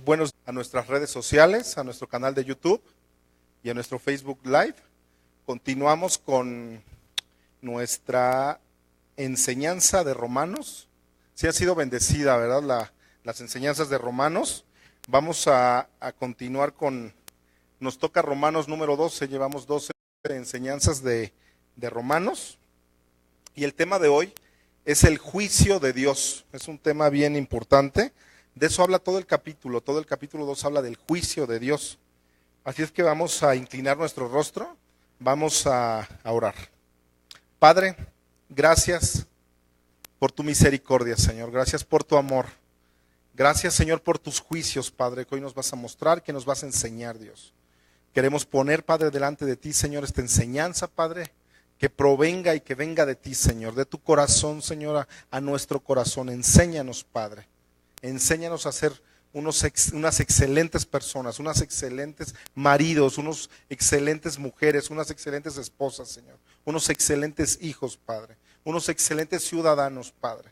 Buenos a nuestras redes sociales, a nuestro canal de YouTube y a nuestro Facebook Live. Continuamos con nuestra enseñanza de Romanos. Sí ha sido bendecida, ¿verdad? Las enseñanzas de Romanos. Vamos a continuar con, nos toca Romanos número 12, llevamos 12 enseñanzas de Romanos. Y el tema de hoy es el juicio de Dios. Es un tema bien importante. De eso habla todo el capítulo 2 habla del juicio de Dios. Así es que vamos a inclinar nuestro rostro, vamos a orar. Padre, gracias por tu misericordia, Señor, gracias por tu amor. Gracias, Señor, por tus juicios, Padre, que hoy nos vas a mostrar, que nos vas a enseñar, Dios. Queremos poner, Padre, delante de ti, Señor, esta enseñanza, Padre, que provenga y que venga de ti, Señor, de tu corazón, Señor, a nuestro corazón. Enséñanos, Padre. Enséñanos a ser unas excelentes personas, unas excelentes maridos, unos excelentes mujeres, unas excelentes esposas, Señor. Unos excelentes hijos, Padre. Unos excelentes ciudadanos, Padre.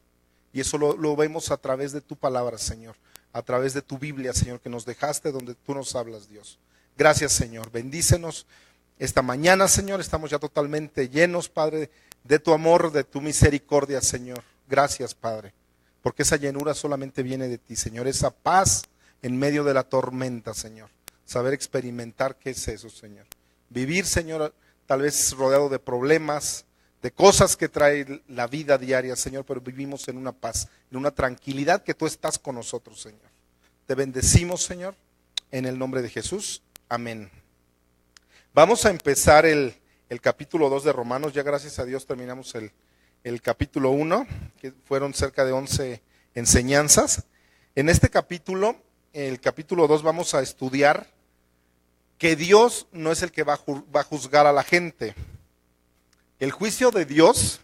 Y eso lo vemos a través de tu palabra, Señor. A través de tu Biblia, Señor, que nos dejaste donde tú nos hablas, Dios. Gracias, Señor. Bendícenos esta mañana, Señor. Estamos ya totalmente llenos, Padre, de tu amor, de tu misericordia, Señor. Gracias, Padre. Porque esa llenura solamente viene de ti, Señor. Esa paz en medio de la tormenta, Señor. Saber experimentar qué es eso, Señor. Vivir, Señor, tal vez rodeado de problemas, de cosas que trae la vida diaria, Señor, pero vivimos en una paz, en una tranquilidad que tú estás con nosotros, Señor. Te bendecimos, Señor, en el nombre de Jesús. Amén. Vamos a empezar el capítulo 2 de Romanos. Ya gracias a Dios terminamos el capítulo 1, que fueron cerca de 11 enseñanzas. En este capítulo, el capítulo 2, vamos a estudiar que Dios no es el que va a juzgar a la gente. El juicio de Dios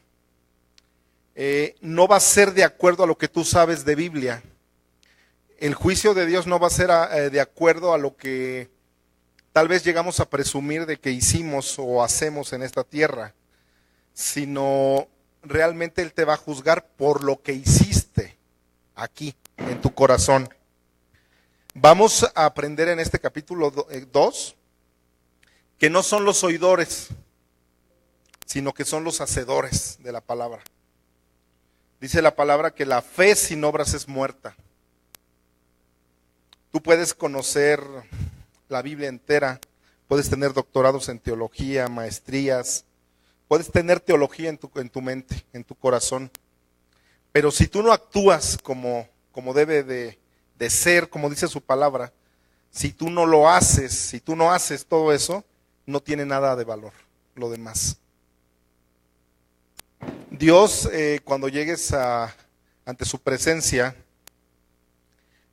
no va a ser de acuerdo a lo que tú sabes de Biblia. El juicio de Dios no va a ser de acuerdo a lo que tal vez llegamos a presumir de que hicimos o hacemos en esta tierra, sino realmente Él te va a juzgar por lo que hiciste aquí, en tu corazón. Vamos a aprender en este capítulo 2 que no son los oidores, sino que son los hacedores de la palabra. Dice la palabra que la fe sin obras es muerta. Tú puedes conocer la Biblia entera, puedes tener doctorados en teología, maestrías, puedes tener teología en tu mente, en tu corazón, pero si tú no actúas como debe de ser, como dice su palabra, si tú no lo haces, si tú no haces todo eso, no tiene nada de valor lo demás. Dios, cuando llegues ante su presencia,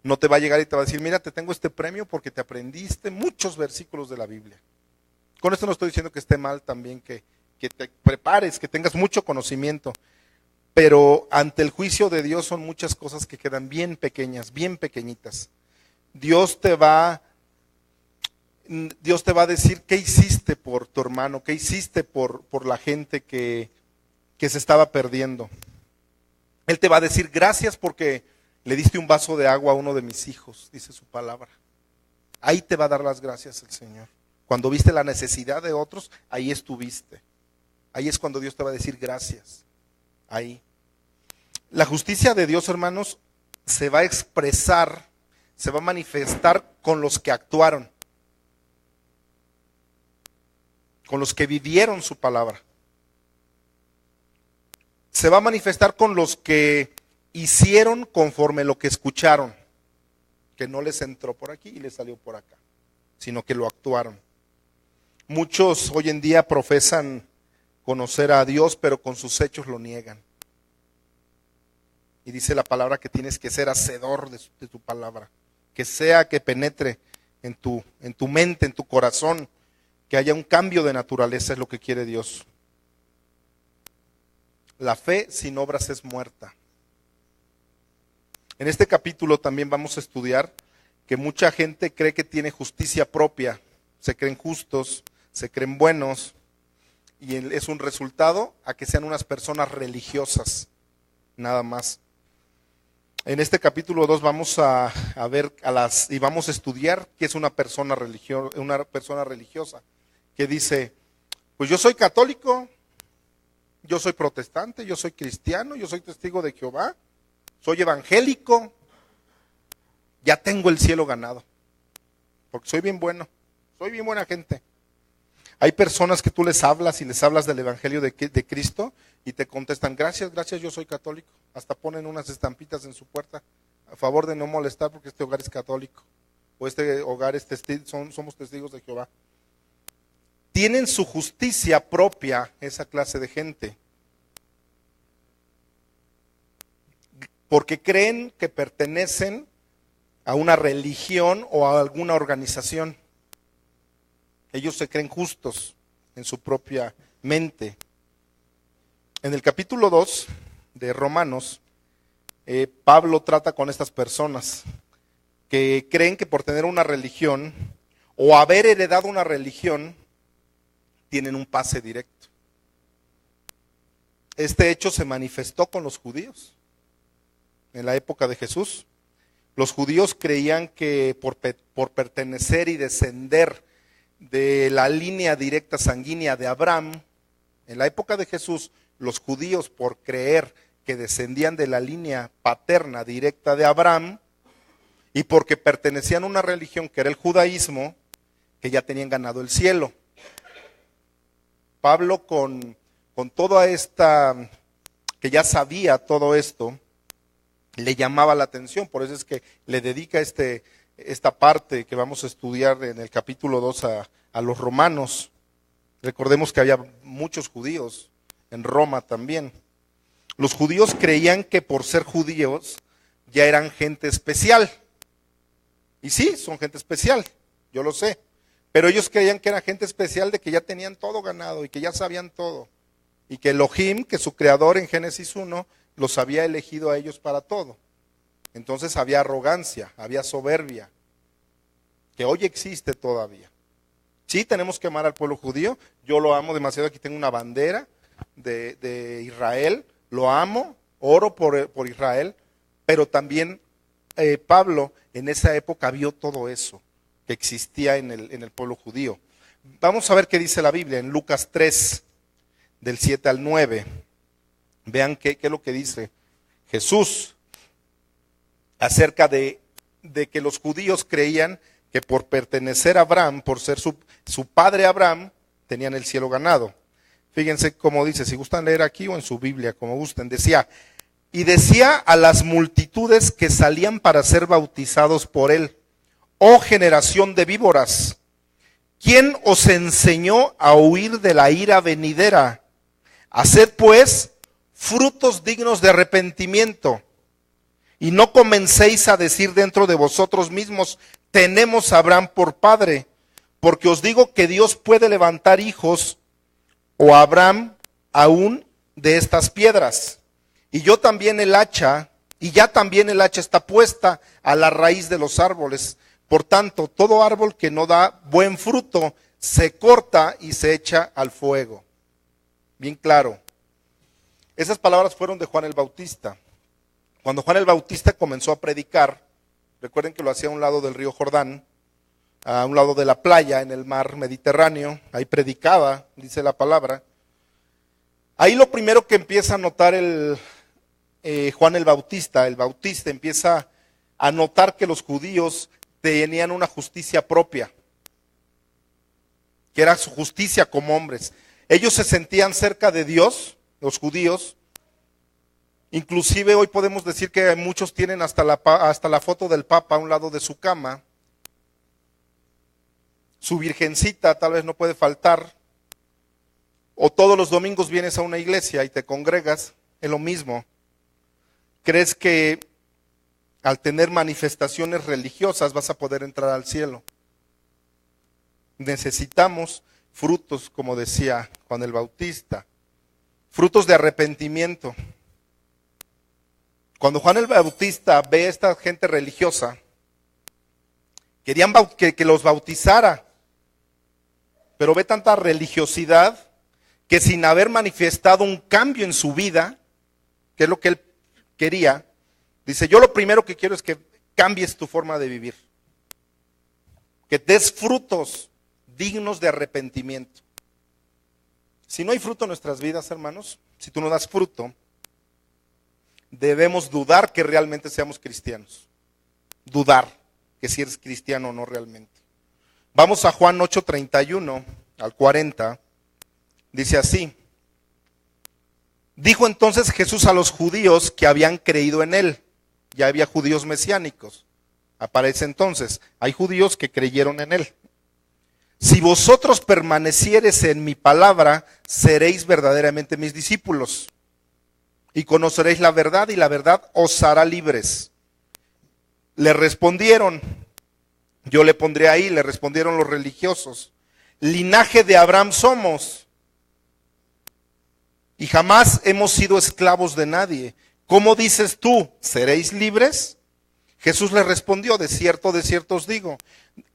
no te va a llegar y te va a decir, mira, te tengo este premio porque te aprendiste muchos versículos de la Biblia. Con esto no estoy diciendo que esté mal también que te prepares, que tengas mucho conocimiento, pero ante el juicio de Dios son muchas cosas que quedan bien pequeñas, bien pequeñitas. Dios te va a decir qué hiciste por tu hermano, qué hiciste por la gente que se estaba perdiendo. Él te va a decir gracias porque le diste un vaso de agua a uno de mis hijos, dice su palabra. Ahí te va a dar las gracias el Señor. Cuando viste la necesidad de otros, ahí estuviste. Ahí es cuando Dios te va a decir gracias. Ahí. La justicia de Dios, hermanos, se va a expresar, se va a manifestar con los que actuaron, con los que vivieron su palabra. Se va a manifestar con los que hicieron conforme lo que escucharon, que no les entró por aquí y les salió por acá, sino que lo actuaron. Muchos hoy en día profesan conocer a Dios, pero con sus hechos lo niegan. Y dice la palabra que tienes que ser hacedor de tu palabra, que penetre en tu mente, en tu corazón, que haya un cambio de naturaleza, es lo que quiere Dios. La fe sin obras es muerta. En este capítulo también vamos a estudiar que mucha gente cree que tiene justicia propia, se creen justos, se creen buenos, y es un resultado a que sean unas personas religiosas, nada más. En este capítulo 2 vamos a ver y vamos a estudiar qué es una persona religiosa, que dice, pues yo soy católico, yo soy protestante, yo soy cristiano, yo soy testigo de Jehová, soy evangélico, ya tengo el cielo ganado, porque soy bien bueno, soy bien buena gente. Hay personas que tú les hablas y les hablas del evangelio de Cristo y te contestan, gracias, yo soy católico. Hasta ponen unas estampitas en su puerta a favor de no molestar porque este hogar es católico. O este hogar es somos testigos de Jehová. Tienen su justicia propia esa clase de gente. Porque creen que pertenecen a una religión o a alguna organización. Ellos se creen justos en su propia mente. En el capítulo 2 de Romanos, Pablo trata con estas personas que creen que por tener una religión o haber heredado una religión, tienen un pase directo. Este hecho se manifestó con los judíos en la época de Jesús. Los judíos creían que por pertenecer y descender de la línea directa sanguínea de Abraham, en la época de Jesús, los judíos por creer que descendían de la línea paterna directa de Abraham y porque pertenecían a una religión que era el judaísmo, que ya tenían ganado el cielo. Pablo con toda esta, que ya sabía todo esto, le llamaba la atención, por eso es que le dedica esta parte que vamos a estudiar en el capítulo 2 a los romanos. Recordemos que había muchos judíos en Roma también. Los judíos creían que por ser judíos ya eran gente especial. Y sí, son gente especial, yo lo sé. Pero ellos creían que era gente especial de que ya tenían todo ganado y que ya sabían todo. Y que Elohim, que su creador en Génesis 1, los había elegido a ellos para todo. Entonces había arrogancia, había soberbia, que hoy existe todavía. Sí, tenemos que amar al pueblo judío, yo lo amo demasiado, aquí tengo una bandera de Israel, lo amo, oro por Israel, pero también Pablo en esa época vio todo eso que existía en el pueblo judío. Vamos a ver qué dice la Biblia en Lucas 3, del 7 al 9. Vean qué es lo que dice Jesús acerca de que los judíos creían que por pertenecer a Abraham, por ser su padre Abraham, tenían el cielo ganado. Fíjense cómo dice, si gustan leer aquí o en su Biblia, como gusten. Decía a las multitudes que salían para ser bautizados por él, oh generación de víboras, ¿quién os enseñó a huir de la ira venidera? Haced pues frutos dignos de arrepentimiento, y no comencéis a decir dentro de vosotros mismos, tenemos a Abraham por padre, porque os digo que Dios puede levantar hijos o a Abraham aún de estas piedras. Y ya también el hacha está puesta a la raíz de los árboles. Por tanto, todo árbol que no da buen fruto se corta y se echa al fuego. Bien claro. Esas palabras fueron de Juan el Bautista. Cuando Juan el Bautista comenzó a predicar, recuerden que lo hacía a un lado del río Jordán, a un lado de la playa en el mar Mediterráneo, ahí predicaba, dice la palabra. Ahí lo primero que empieza a notar Juan el Bautista empieza a notar que los judíos tenían una justicia propia, que era su justicia como hombres. Ellos se sentían cerca de Dios, los judíos. Inclusive hoy podemos decir que muchos tienen hasta la foto del Papa a un lado de su cama. Su virgencita tal vez no puede faltar. O todos los domingos vienes a una iglesia y te congregas, es lo mismo. ¿Crees que al tener manifestaciones religiosas vas a poder entrar al cielo? Necesitamos frutos, como decía Juan el Bautista, frutos de arrepentimiento. Cuando Juan el Bautista ve a esta gente religiosa, querían que los bautizara, pero ve tanta religiosidad que sin haber manifestado un cambio en su vida, que es lo que él quería, Dice, yo lo primero que quiero es que cambies tu forma de vivir. Que des frutos dignos de arrepentimiento. Si no hay fruto en nuestras vidas, hermanos, si tú no das fruto, debemos dudar que realmente seamos cristianos. Dudar que si eres cristiano o no realmente. Vamos a Juan 8:31 al 40. Dice así. Dijo entonces Jesús a los judíos que habían creído en él. Ya había judíos mesiánicos. Aparece entonces, hay judíos que creyeron en él. Si vosotros permaneciereis en mi palabra, seréis verdaderamente mis discípulos. Y conoceréis la verdad, y la verdad os hará libres. Le respondieron, yo le pondré ahí, le respondieron los religiosos, linaje de Abraham somos, y jamás hemos sido esclavos de nadie. ¿Cómo dices tú, seréis libres? Jesús le respondió, de cierto os digo,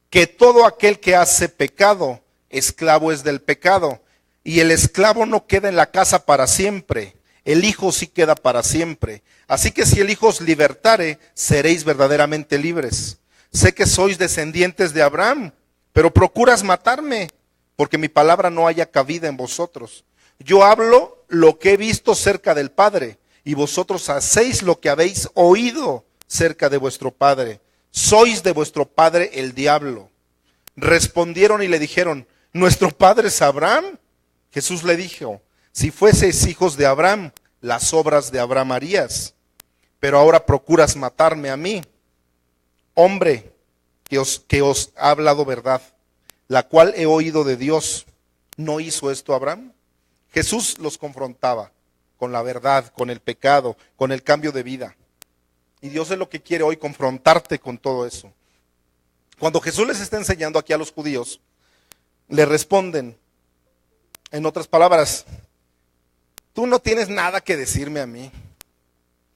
que todo aquel que hace pecado, esclavo es del pecado, y el esclavo no queda en la casa para siempre, el Hijo sí queda para siempre. Así que si el Hijo os libertare, seréis verdaderamente libres. Sé que sois descendientes de Abraham, pero procuras matarme, porque mi palabra no haya cabida en vosotros. Yo hablo lo que he visto cerca del Padre, y vosotros hacéis lo que habéis oído cerca de vuestro padre. Sois de vuestro padre el diablo. Respondieron y le dijeron, ¿nuestro padre es Abraham? Jesús le dijo, si fueseis hijos de Abraham, las obras de Abraham harías. Pero ahora procuras matarme a mí, hombre, que os ha hablado verdad, la cual he oído de Dios. ¿No hizo esto Abraham? Jesús los confrontaba con la verdad, con el pecado, con el cambio de vida. Y Dios es lo que quiere hoy, confrontarte con todo eso. Cuando Jesús les está enseñando aquí a los judíos, le responden, en otras palabras, tú no tienes nada que decirme a mí.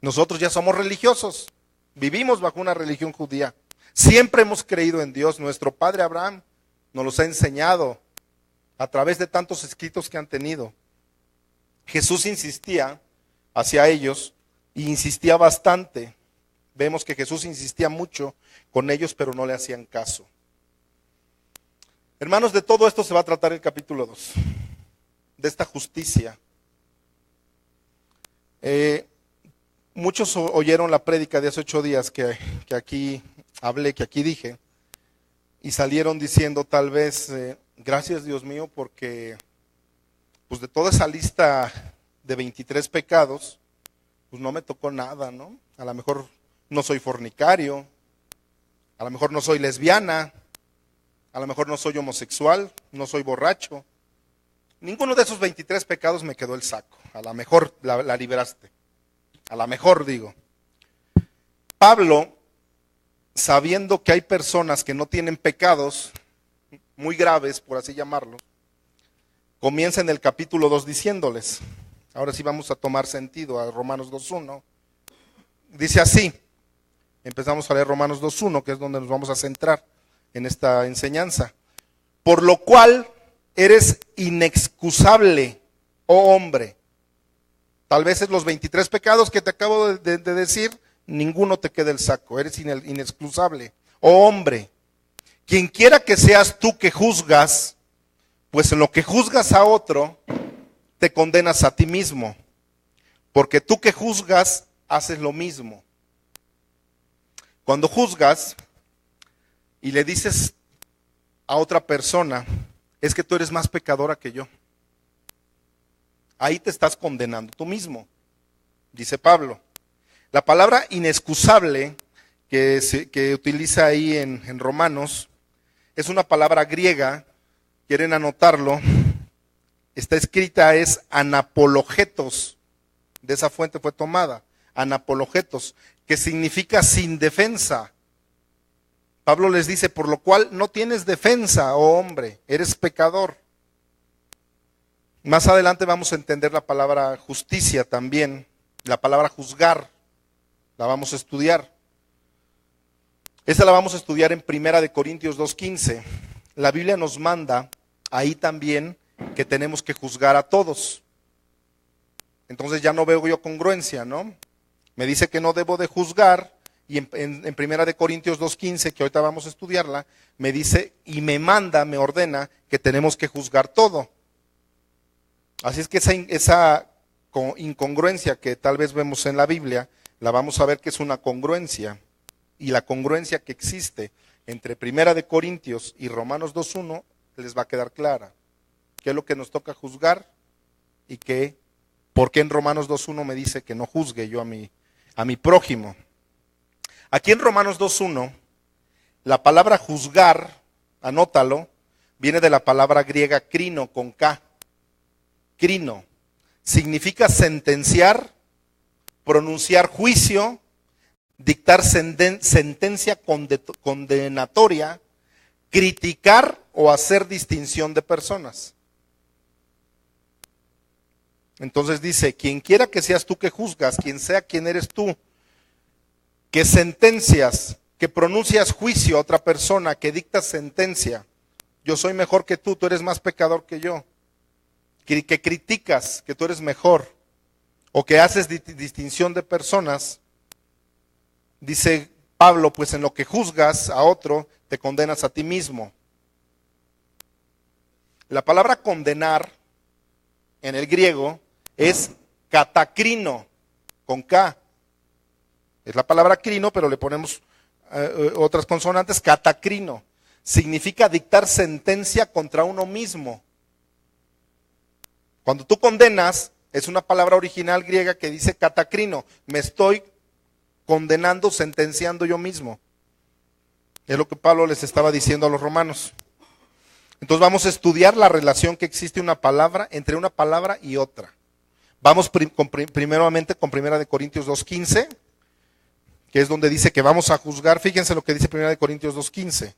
Nosotros ya somos religiosos, vivimos bajo una religión judía. Siempre hemos creído en Dios. Nuestro padre Abraham nos los ha enseñado a través de tantos escritos que han tenido. Jesús insistía hacia ellos y insistía bastante. Vemos que Jesús insistía mucho con ellos, pero no le hacían caso. Hermanos, de todo esto se va a tratar el capítulo 2, de esta justicia. Muchos oyeron la prédica de hace 8 días que aquí hablé, que aquí dije, y salieron diciendo tal vez, gracias Dios mío, porque pues de toda esa lista de 23 pecados, pues no me tocó nada, ¿no? A lo mejor no soy fornicario, a lo mejor no soy lesbiana, a lo mejor no soy homosexual, no soy borracho. Ninguno de esos 23 pecados me quedó el saco. A lo mejor la libraste. A lo mejor digo. Pablo, sabiendo que hay personas que no tienen pecados muy graves, por así llamarlo, comienza en el capítulo 2 diciéndoles, ahora sí vamos a tomar sentido a Romanos 2.1, dice así, empezamos a leer Romanos 2.1, que es donde nos vamos a centrar en esta enseñanza. Por lo cual eres inexcusable, oh hombre. Tal vez es los 23 pecados que te acabo de decir, ninguno te queda el saco, eres inexcusable, oh hombre. Quien quiera que seas tú que juzgas, pues en lo que juzgas a otro, te condenas a ti mismo, porque tú que juzgas, haces lo mismo. Cuando juzgas y le dices a otra persona, es que tú eres más pecadora que yo. Ahí te estás condenando tú mismo, dice Pablo. La palabra inexcusable que utiliza ahí en Romanos es una palabra griega, quieren anotarlo, está escrita es anapologetos, de esa fuente fue tomada, anapologetos, que significa sin defensa. Pablo les dice, por lo cual no tienes defensa, oh hombre, eres pecador. Más adelante vamos a entender la palabra justicia también, la palabra juzgar, la vamos a estudiar. Esta la vamos a estudiar en 1 Corintios 2:15. La Biblia nos manda ahí también que tenemos que juzgar a todos. Entonces ya no veo yo congruencia, ¿no? Me dice que no debo de juzgar, y en Primera de Corintios 2:15, que ahorita vamos a estudiarla, me dice y me manda, me ordena que tenemos que juzgar todo. Así es que esa incongruencia que tal vez vemos en la Biblia, la vamos a ver que es una congruencia. Y la congruencia que existe entre Primera de Corintios y Romanos 2:1 les va a quedar clara. ¿Qué es lo que nos toca juzgar? Y por qué en Romanos 2:1 me dice que no juzgue yo a mi prójimo. Aquí en Romanos 2:1, la palabra juzgar, anótalo, viene de la palabra griega crino, con K. Crino. Significa sentenciar, pronunciar juicio, dictar sentencia condenatoria, criticar o hacer distinción de personas. Entonces dice, quien quiera que seas tú que juzgas, quien sea quien eres tú, que sentencias, que pronuncias juicio a otra persona, que dictas sentencia, yo soy mejor que tú eres más pecador que yo, que criticas que tú eres mejor, o que haces distinción de personas, dice Pablo, pues en lo que juzgas a otro, te condenas a ti mismo. La palabra condenar en el griego es katakrino, con K. Es la palabra crino, pero le ponemos otras consonantes, katakrino. Significa dictar sentencia contra uno mismo. Cuando tú condenas, es una palabra original griega que dice katakrino. Me estoy condenando, sentenciando yo mismo. Es lo que Pablo les estaba diciendo a los romanos. Entonces vamos a estudiar la relación que existe entre una palabra y otra. Vamos primeramente con 1 Corintios 2:15, que es donde dice que vamos a juzgar. Fíjense lo que dice 1 Corintios 2:15.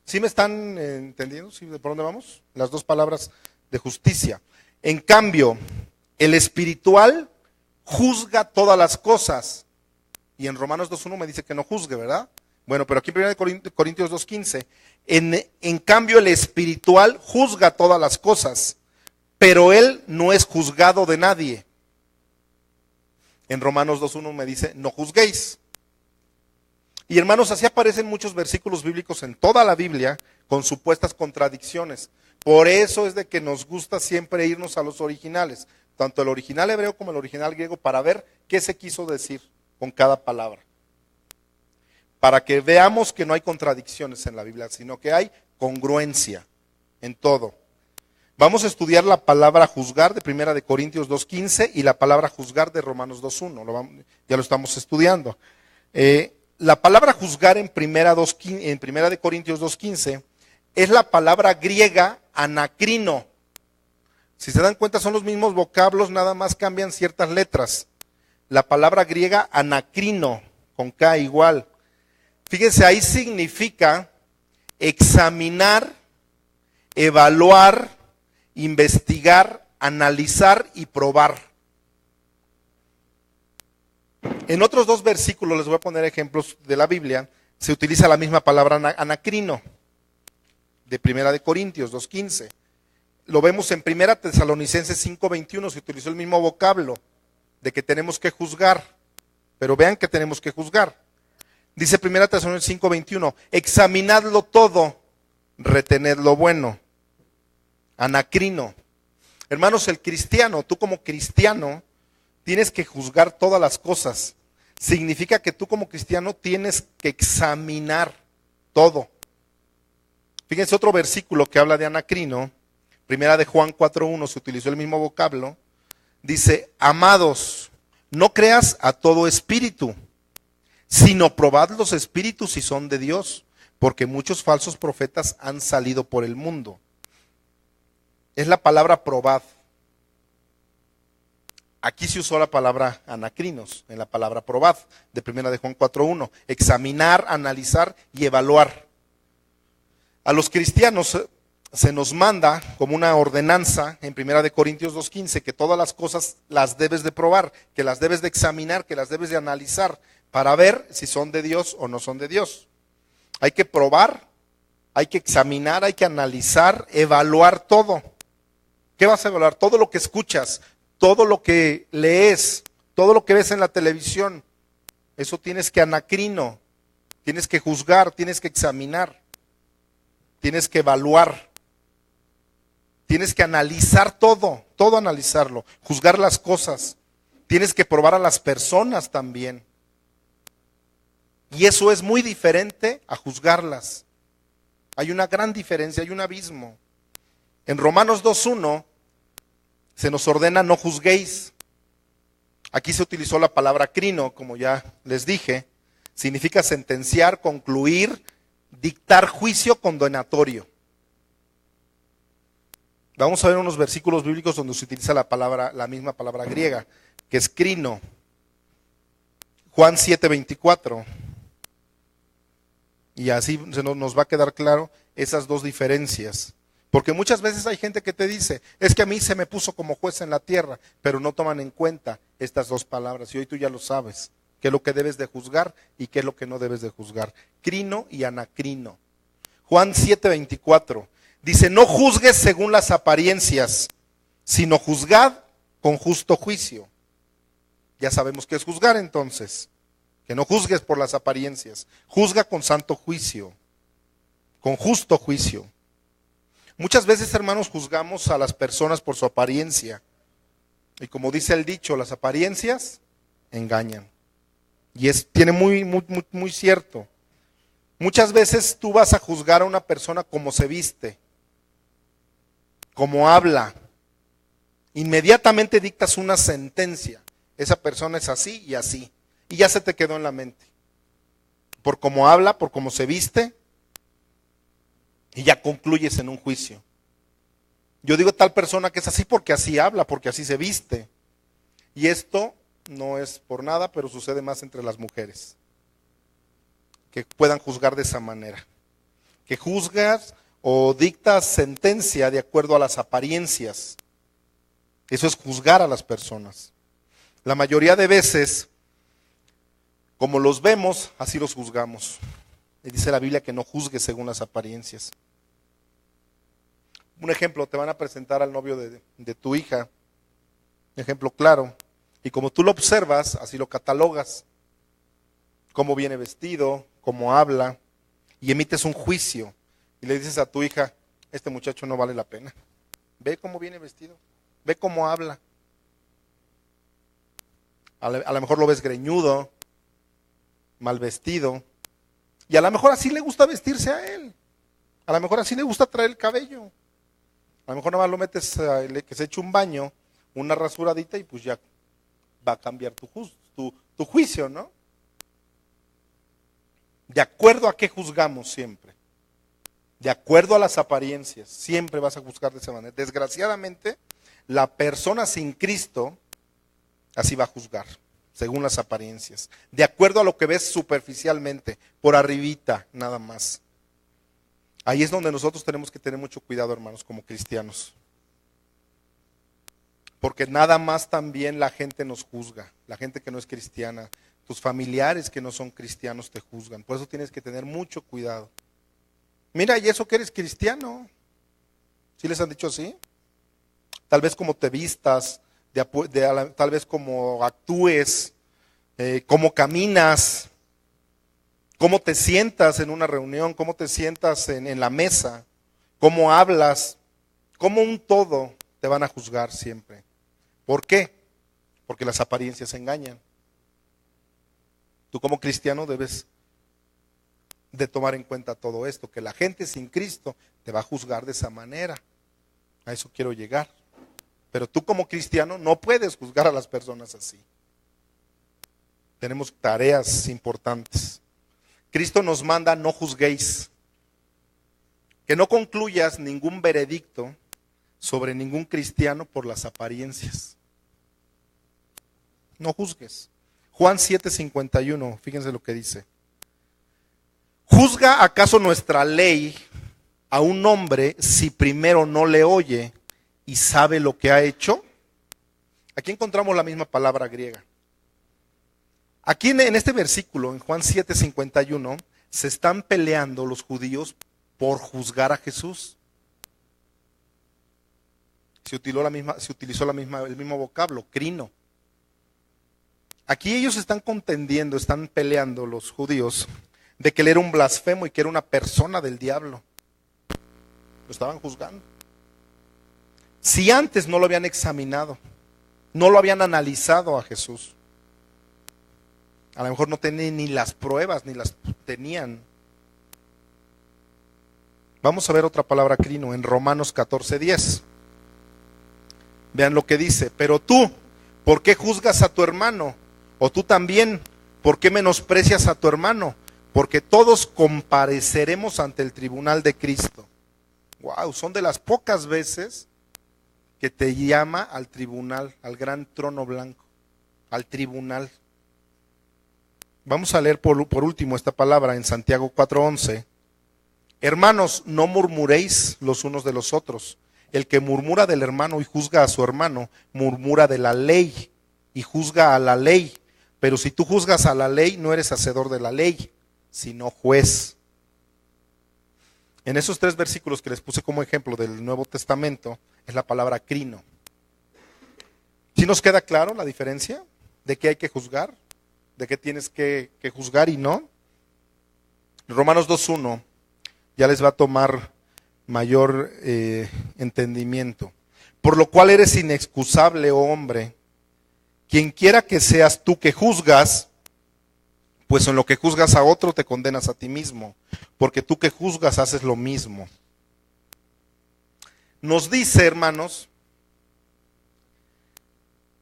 ¿Sí me están entendiendo? ¿Sí, de por dónde vamos? Las dos palabras de justicia. En cambio, el espiritual juzga todas las cosas. Y en Romanos 2:1 me dice que no juzgue, ¿verdad? Bueno, pero aquí en 1 Corintios 2:15, en cambio el espiritual juzga todas las cosas, pero él no es juzgado de nadie. En Romanos 2:1 me dice, no juzguéis. Y hermanos, así aparecen muchos versículos bíblicos en toda la Biblia con supuestas contradicciones. Por eso es de que nos gusta siempre irnos a los originales, tanto el original hebreo como el original griego, para ver qué se quiso decir con cada palabra. Para que veamos que no hay contradicciones en la Biblia, sino que hay congruencia en todo. Vamos a estudiar la palabra juzgar de 1 Corintios 2:15 y la palabra juzgar de Romanos 2:1. Ya lo estamos estudiando. La palabra juzgar en 1 Corintios 2:15 es la palabra griega anacrino. Si se dan cuenta, son los mismos vocablos, nada más cambian ciertas letras. La palabra griega anacrino, con K igual. Fíjense, ahí significa examinar, evaluar, investigar, analizar y probar. En otros dos versículos, les voy a poner ejemplos de la Biblia, se utiliza la misma palabra anacrino, de 1 Corintios 2:15. Lo vemos en 1 Tesalonicenses 5:21, se utilizó el mismo vocablo de que tenemos que juzgar, pero vean que tenemos que juzgar. Dice 1 Tesalonicenses 5:21, examinadlo todo, retened lo bueno. Anacrino. Hermanos, el cristiano, tú como cristiano, tienes que juzgar todas las cosas. Significa que tú como cristiano tienes que examinar todo. Fíjense otro versículo que habla de anacrino, 1 de Juan 4:1, se utilizó el mismo vocablo. Dice, amados, no creas a todo espíritu, sino probad los espíritus si son de Dios, porque muchos falsos profetas han salido por el mundo. Es la palabra probad. Aquí se usó la palabra anacrinos, en la palabra probad, de 1 de Juan 4:1. Examinar, analizar y evaluar. A los cristianos se nos manda como una ordenanza en 1 de Corintios 2:15 que todas las cosas las debes de probar, que las debes de examinar, que las debes de analizar para ver si son de Dios o no son de Dios. Hay que probar, hay que examinar, hay que analizar, evaluar todo. ¿Qué vas a evaluar? Todo lo que escuchas, todo lo que lees, Todo lo que ves en la televisión, eso tienes que anacrino, tienes que juzgar, tienes que examinar, tienes que evaluar, tienes que analizar todo, todo analizarlo, juzgar las cosas, tienes que probar a las personas también. Y eso es muy diferente a juzgarlas. Hay una gran diferencia, hay un abismo. En Romanos 2:1 se nos ordena no juzguéis. Aquí se utilizó la palabra crino, como ya les dije. Significa sentenciar, concluir, dictar juicio condenatorio. Vamos a ver unos versículos bíblicos donde se utiliza la misma palabra griega, que es crino. Juan 7:24. Y así nos va a quedar claro esas dos diferencias. Porque muchas veces hay gente que te dice, es que a mí se me puso como juez en la tierra, pero no toman en cuenta estas dos palabras. Y hoy tú ya lo sabes, qué es lo que debes de juzgar y qué es lo que no debes de juzgar. Crino y anacrino. Juan 7:24 dice, no juzgues según las apariencias, sino juzgad con justo juicio. Ya sabemos qué es juzgar entonces. Que no juzgues por las apariencias, juzga con santo juicio, con justo juicio. Muchas veces, hermanos, juzgamos a las personas por su apariencia. Y como dice el dicho, las apariencias engañan. Y tiene muy cierto. Muchas veces tú vas a juzgar a una persona como se viste, como habla. Inmediatamente dictas una sentencia. Esa persona es así y así. Y ya se te quedó en la mente. Por cómo habla, por cómo se viste, y ya concluyes en un juicio. Yo digo tal persona que es así porque así habla, porque así se viste. Y esto no es por nada, pero sucede más entre las mujeres. Que puedan juzgar de esa manera. Que juzgas o dictas sentencia de acuerdo a las apariencias. Eso es juzgar a las personas. La mayoría de veces, como los vemos, así los juzgamos. Y dice la Biblia que no juzgues según las apariencias. Un ejemplo, te van a presentar al novio de tu hija. Un ejemplo claro. Y como tú lo observas, así lo catalogas. Cómo viene vestido, cómo habla. Y emites un juicio. Y le dices a tu hija, este muchacho no vale la pena. Ve cómo viene vestido. Ve cómo habla. A lo mejor lo ves greñudo, mal vestido, y a lo mejor así le gusta vestirse a él, a lo mejor así le gusta traer el cabello, a lo mejor nada más lo metes que se eche un baño, una rasuradita y pues ya va a cambiar tu juicio, ¿no? De acuerdo a qué juzgamos siempre, de acuerdo a las apariencias, siempre vas a juzgar de esa manera. Desgraciadamente, la persona sin Cristo así va a juzgar, según las apariencias, de acuerdo a lo que ves superficialmente, por arribita, nada más. Ahí es donde nosotros tenemos que tener mucho cuidado, hermanos, como cristianos. Porque nada más también la gente nos juzga, la gente que no es cristiana, tus familiares que no son cristianos te juzgan. Por eso tienes que tener mucho cuidado. Mira, y eso que eres cristiano. ¿Sí les han dicho así? Tal vez como te vistas, tal vez como actúes, cómo caminas, cómo te sientas en una reunión, cómo te sientas en la mesa, cómo hablas, como un todo te van a juzgar siempre. ¿Por qué? Porque las apariencias engañan. Tú como cristiano debes de tomar en cuenta todo esto, que la gente sin Cristo te va a juzgar de esa manera. A eso quiero llegar. Pero tú como cristiano no puedes juzgar a las personas así. Tenemos tareas importantes. Cristo nos manda no juzguéis. Que no concluyas ningún veredicto sobre ningún cristiano por las apariencias. No juzgues. Juan 7:51, fíjense lo que dice. ¿Juzga acaso nuestra ley a un hombre si primero no le oye y sabe lo que ha hecho? Aquí encontramos la misma palabra griega. Aquí en este versículo, en Juan 7:51, se están peleando los judíos por juzgar a Jesús. Se utilizó el mismo vocablo, crino. Aquí ellos están contendiendo, están peleando los judíos, de que él era un blasfemo y que era una persona del diablo. Lo estaban juzgando. Si antes no lo habían examinado, no lo habían analizado a Jesús, a lo mejor no tenían ni las pruebas, ni las tenían. Vamos a ver otra palabra crino en Romanos 14:10. Vean lo que dice: pero tú, ¿por qué juzgas a tu hermano? O tú también, ¿por qué menosprecias a tu hermano? Porque todos compareceremos ante el tribunal de Cristo. Wow, son de las pocas veces que te llama al tribunal, al gran trono blanco, al tribunal. Vamos a leer por último esta palabra en Santiago 4:11. Hermanos, no murmuréis los unos de los otros. El que murmura del hermano y juzga a su hermano, murmura de la ley y juzga a la ley. Pero si tú juzgas a la ley, no eres hacedor de la ley, sino juez. En esos 3 versículos que les puse como ejemplo del Nuevo Testamento, es la palabra crino. ¿Sí nos queda claro la diferencia? ¿De qué hay que juzgar? ¿De qué tienes que juzgar y no? Romanos 2:1 ya les va a tomar mayor entendimiento. Por lo cual eres inexcusable, oh hombre, quien quiera que seas tú que juzgas, pues en lo que juzgas a otro te condenas a ti mismo, porque tú que juzgas haces lo mismo. Nos dice, hermanos,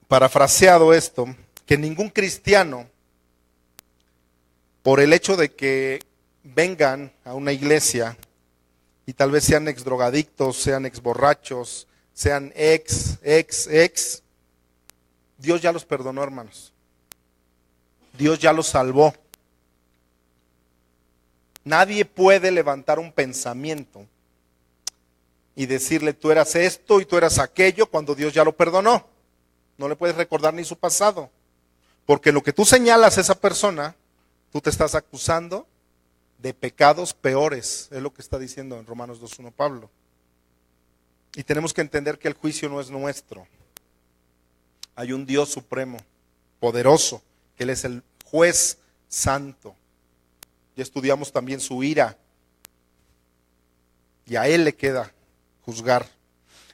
parafraseado esto, que ningún cristiano, por el hecho de que vengan a una iglesia y tal vez sean ex drogadictos, sean ex borrachos, sean ex, Dios ya los perdonó, hermanos. Dios ya los salvó. Nadie puede levantar un pensamiento y decirle tú eras esto y tú eras aquello cuando Dios ya lo perdonó. No le puedes recordar ni su pasado. Porque lo que tú señalas a esa persona, tú te estás acusando de pecados peores. Es lo que está diciendo en Romanos 2:1 Pablo. Y tenemos que entender que el juicio no es nuestro. Hay un Dios supremo, poderoso, que Él es el juez santo. Ya estudiamos también su ira. Y a Él le queda juzgar.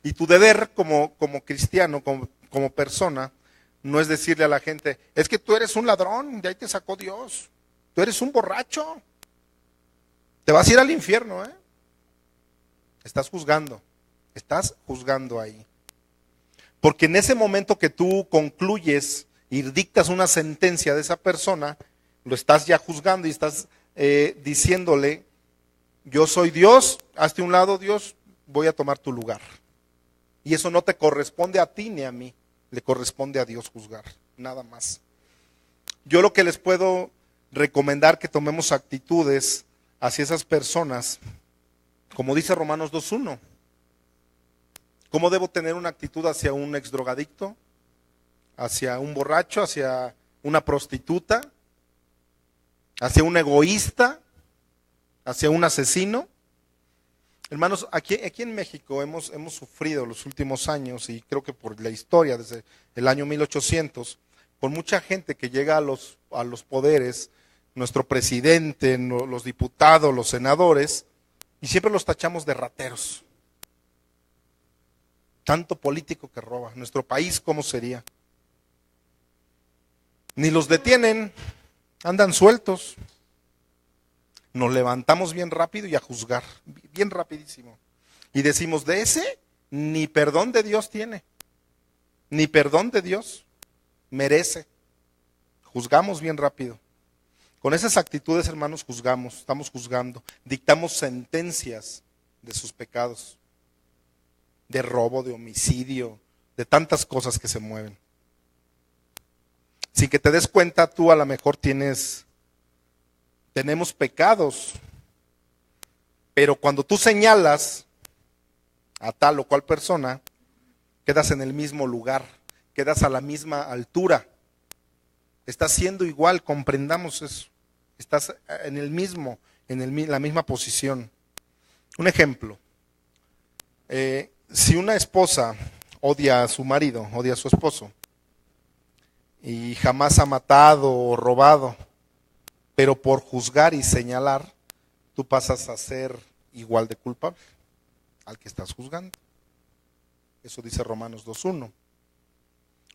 Y tu deber como cristiano, como persona, no es decirle a la gente, es que tú eres un ladrón, de ahí te sacó Dios. Tú eres un borracho. Te vas a ir al infierno, ¿eh? Estás juzgando ahí. Porque en ese momento que tú concluyes y dictas una sentencia de esa persona, lo estás ya juzgando y estás diciéndole, yo soy Dios, hazte un lado Dios, voy a tomar tu lugar. Y eso no te corresponde a ti ni a mí, le corresponde a Dios juzgar, nada más. Yo lo que les puedo recomendar que tomemos actitudes hacia esas personas, como dice Romanos 2:1. ¿Cómo debo tener una actitud hacia un exdrogadicto? ¿Hacia un borracho? ¿Hacia una prostituta? ¿Hacia un egoísta? ¿Hacia un asesino? Hermanos, aquí en México hemos sufrido los últimos años, y creo que por la historia, desde el año 1800, con mucha gente que llega a los poderes, nuestro presidente, los diputados, los senadores, y siempre los tachamos de rateros. Tanto político que roba. Nuestro país, ¿cómo sería? Ni los detienen, andan sueltos. Nos levantamos bien rápido y a juzgar, bien rapidísimo. Y decimos, de ese, ni perdón de Dios tiene. Ni perdón de Dios merece. Juzgamos bien rápido. Con esas actitudes, hermanos, estamos juzgando. Dictamos sentencias de sus pecados. De robo, de homicidio, de tantas cosas que se mueven. Sin que te des cuenta, tú a lo mejor tenemos pecados, pero cuando tú señalas a tal o cual persona, quedas en el mismo lugar, quedas a la misma altura, estás siendo igual, comprendamos eso, estás en la misma posición. Un ejemplo, si una esposa odia a su marido, odia a su esposo, y jamás ha matado o robado, pero por juzgar y señalar, tú pasas a ser igual de culpable al que estás juzgando. Eso dice Romanos 2:1.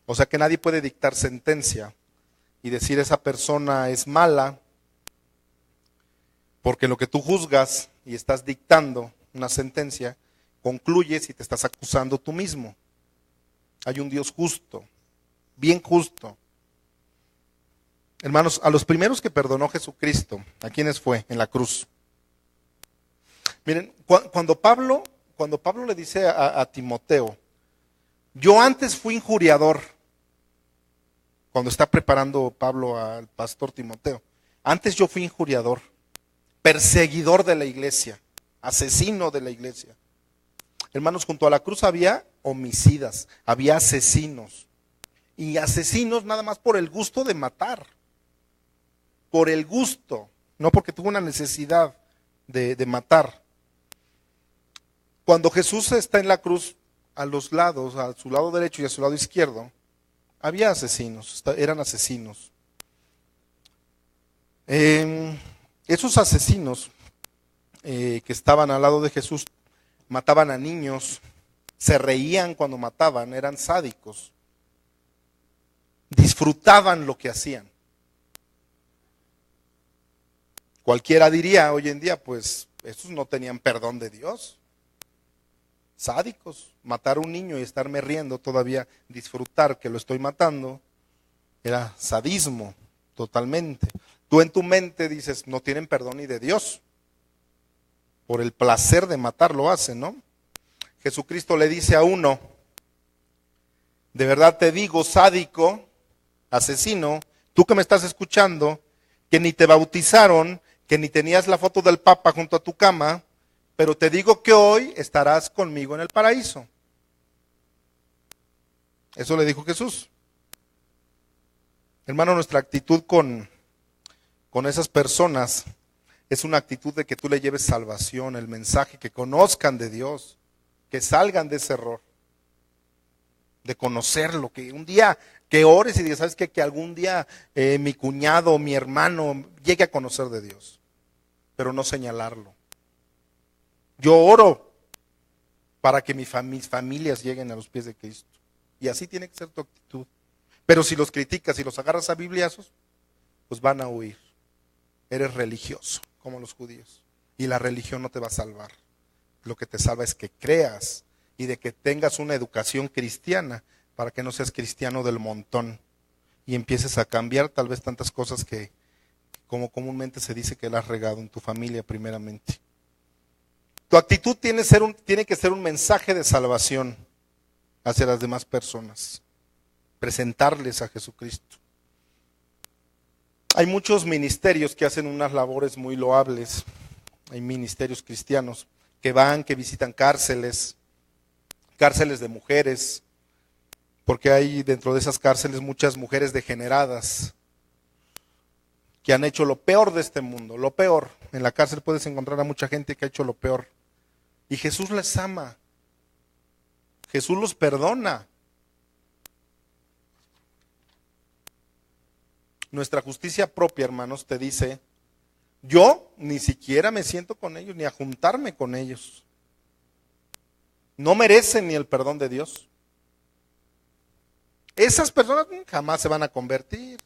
O sea que nadie puede dictar sentencia y decir esa persona es mala, porque lo que tú juzgas y estás dictando una sentencia, concluyes y te estás acusando tú mismo. Hay un Dios justo, bien justo. Hermanos, a los primeros que perdonó Jesucristo, ¿a quiénes fue? En la cruz. Miren, cuando Pablo le dice a Timoteo, yo antes fui injuriador, cuando está preparando Pablo al pastor Timoteo, antes yo fui injuriador, perseguidor de la iglesia, asesino de la iglesia. Hermanos, junto a la cruz había homicidas, había asesinos, y asesinos nada más por el gusto de matar, por el gusto, no porque tuvo una necesidad de matar. Cuando Jesús está en la cruz, a los lados, a su lado derecho y a su lado izquierdo, había asesinos, eran asesinos. Esos asesinos que estaban al lado de Jesús mataban a niños, se reían cuando mataban, eran sádicos, disfrutaban lo que hacían. Cualquiera diría hoy en día, pues estos no tenían perdón de Dios. Sádicos, matar a un niño y estarme riendo todavía, disfrutar que lo estoy matando, era sadismo totalmente. Tú en tu mente dices, no tienen perdón ni de Dios. Por el placer de matar lo hacen, ¿no? Jesucristo le dice a uno, de verdad te digo, sádico, asesino, tú que me estás escuchando, que ni te bautizaron, que ni tenías la foto del Papa junto a tu cama, pero te digo que hoy estarás conmigo en el paraíso. Eso le dijo Jesús. Hermano, nuestra actitud con esas personas es una actitud de que tú le lleves salvación, el mensaje, que conozcan de Dios, que salgan de ese error, de conocerlo, que un día, que ores y digas, ¿sabes qué? Que algún día mi cuñado, mi hermano llegue a conocer de Dios, pero no señalarlo. Yo oro para que mis familias lleguen a los pies de Cristo. Y así tiene que ser tu actitud. Pero si los criticas y los agarras a bibliazos, pues van a huir. Eres religioso, como los judíos. Y la religión no te va a salvar. Lo que te salva es que creas y de que tengas una educación cristiana para que no seas cristiano del montón y empieces a cambiar tal vez tantas cosas que, como comúnmente se dice, que la has regado en tu familia primeramente. Tu actitud tiene que ser un mensaje de salvación hacia las demás personas. Presentarles a Jesucristo. Hay muchos ministerios que hacen unas labores muy loables. Hay ministerios cristianos que van, que visitan cárceles de mujeres, porque hay dentro de esas cárceles muchas mujeres degeneradas que han hecho lo peor de este mundo, lo peor. En la cárcel puedes encontrar a mucha gente que ha hecho lo peor. Y Jesús les ama. Jesús los perdona. Nuestra justicia propia, hermanos, te dice, yo ni siquiera me siento con ellos, ni a juntarme con ellos. No merecen ni el perdón de Dios. Esas personas jamás se van a convertir.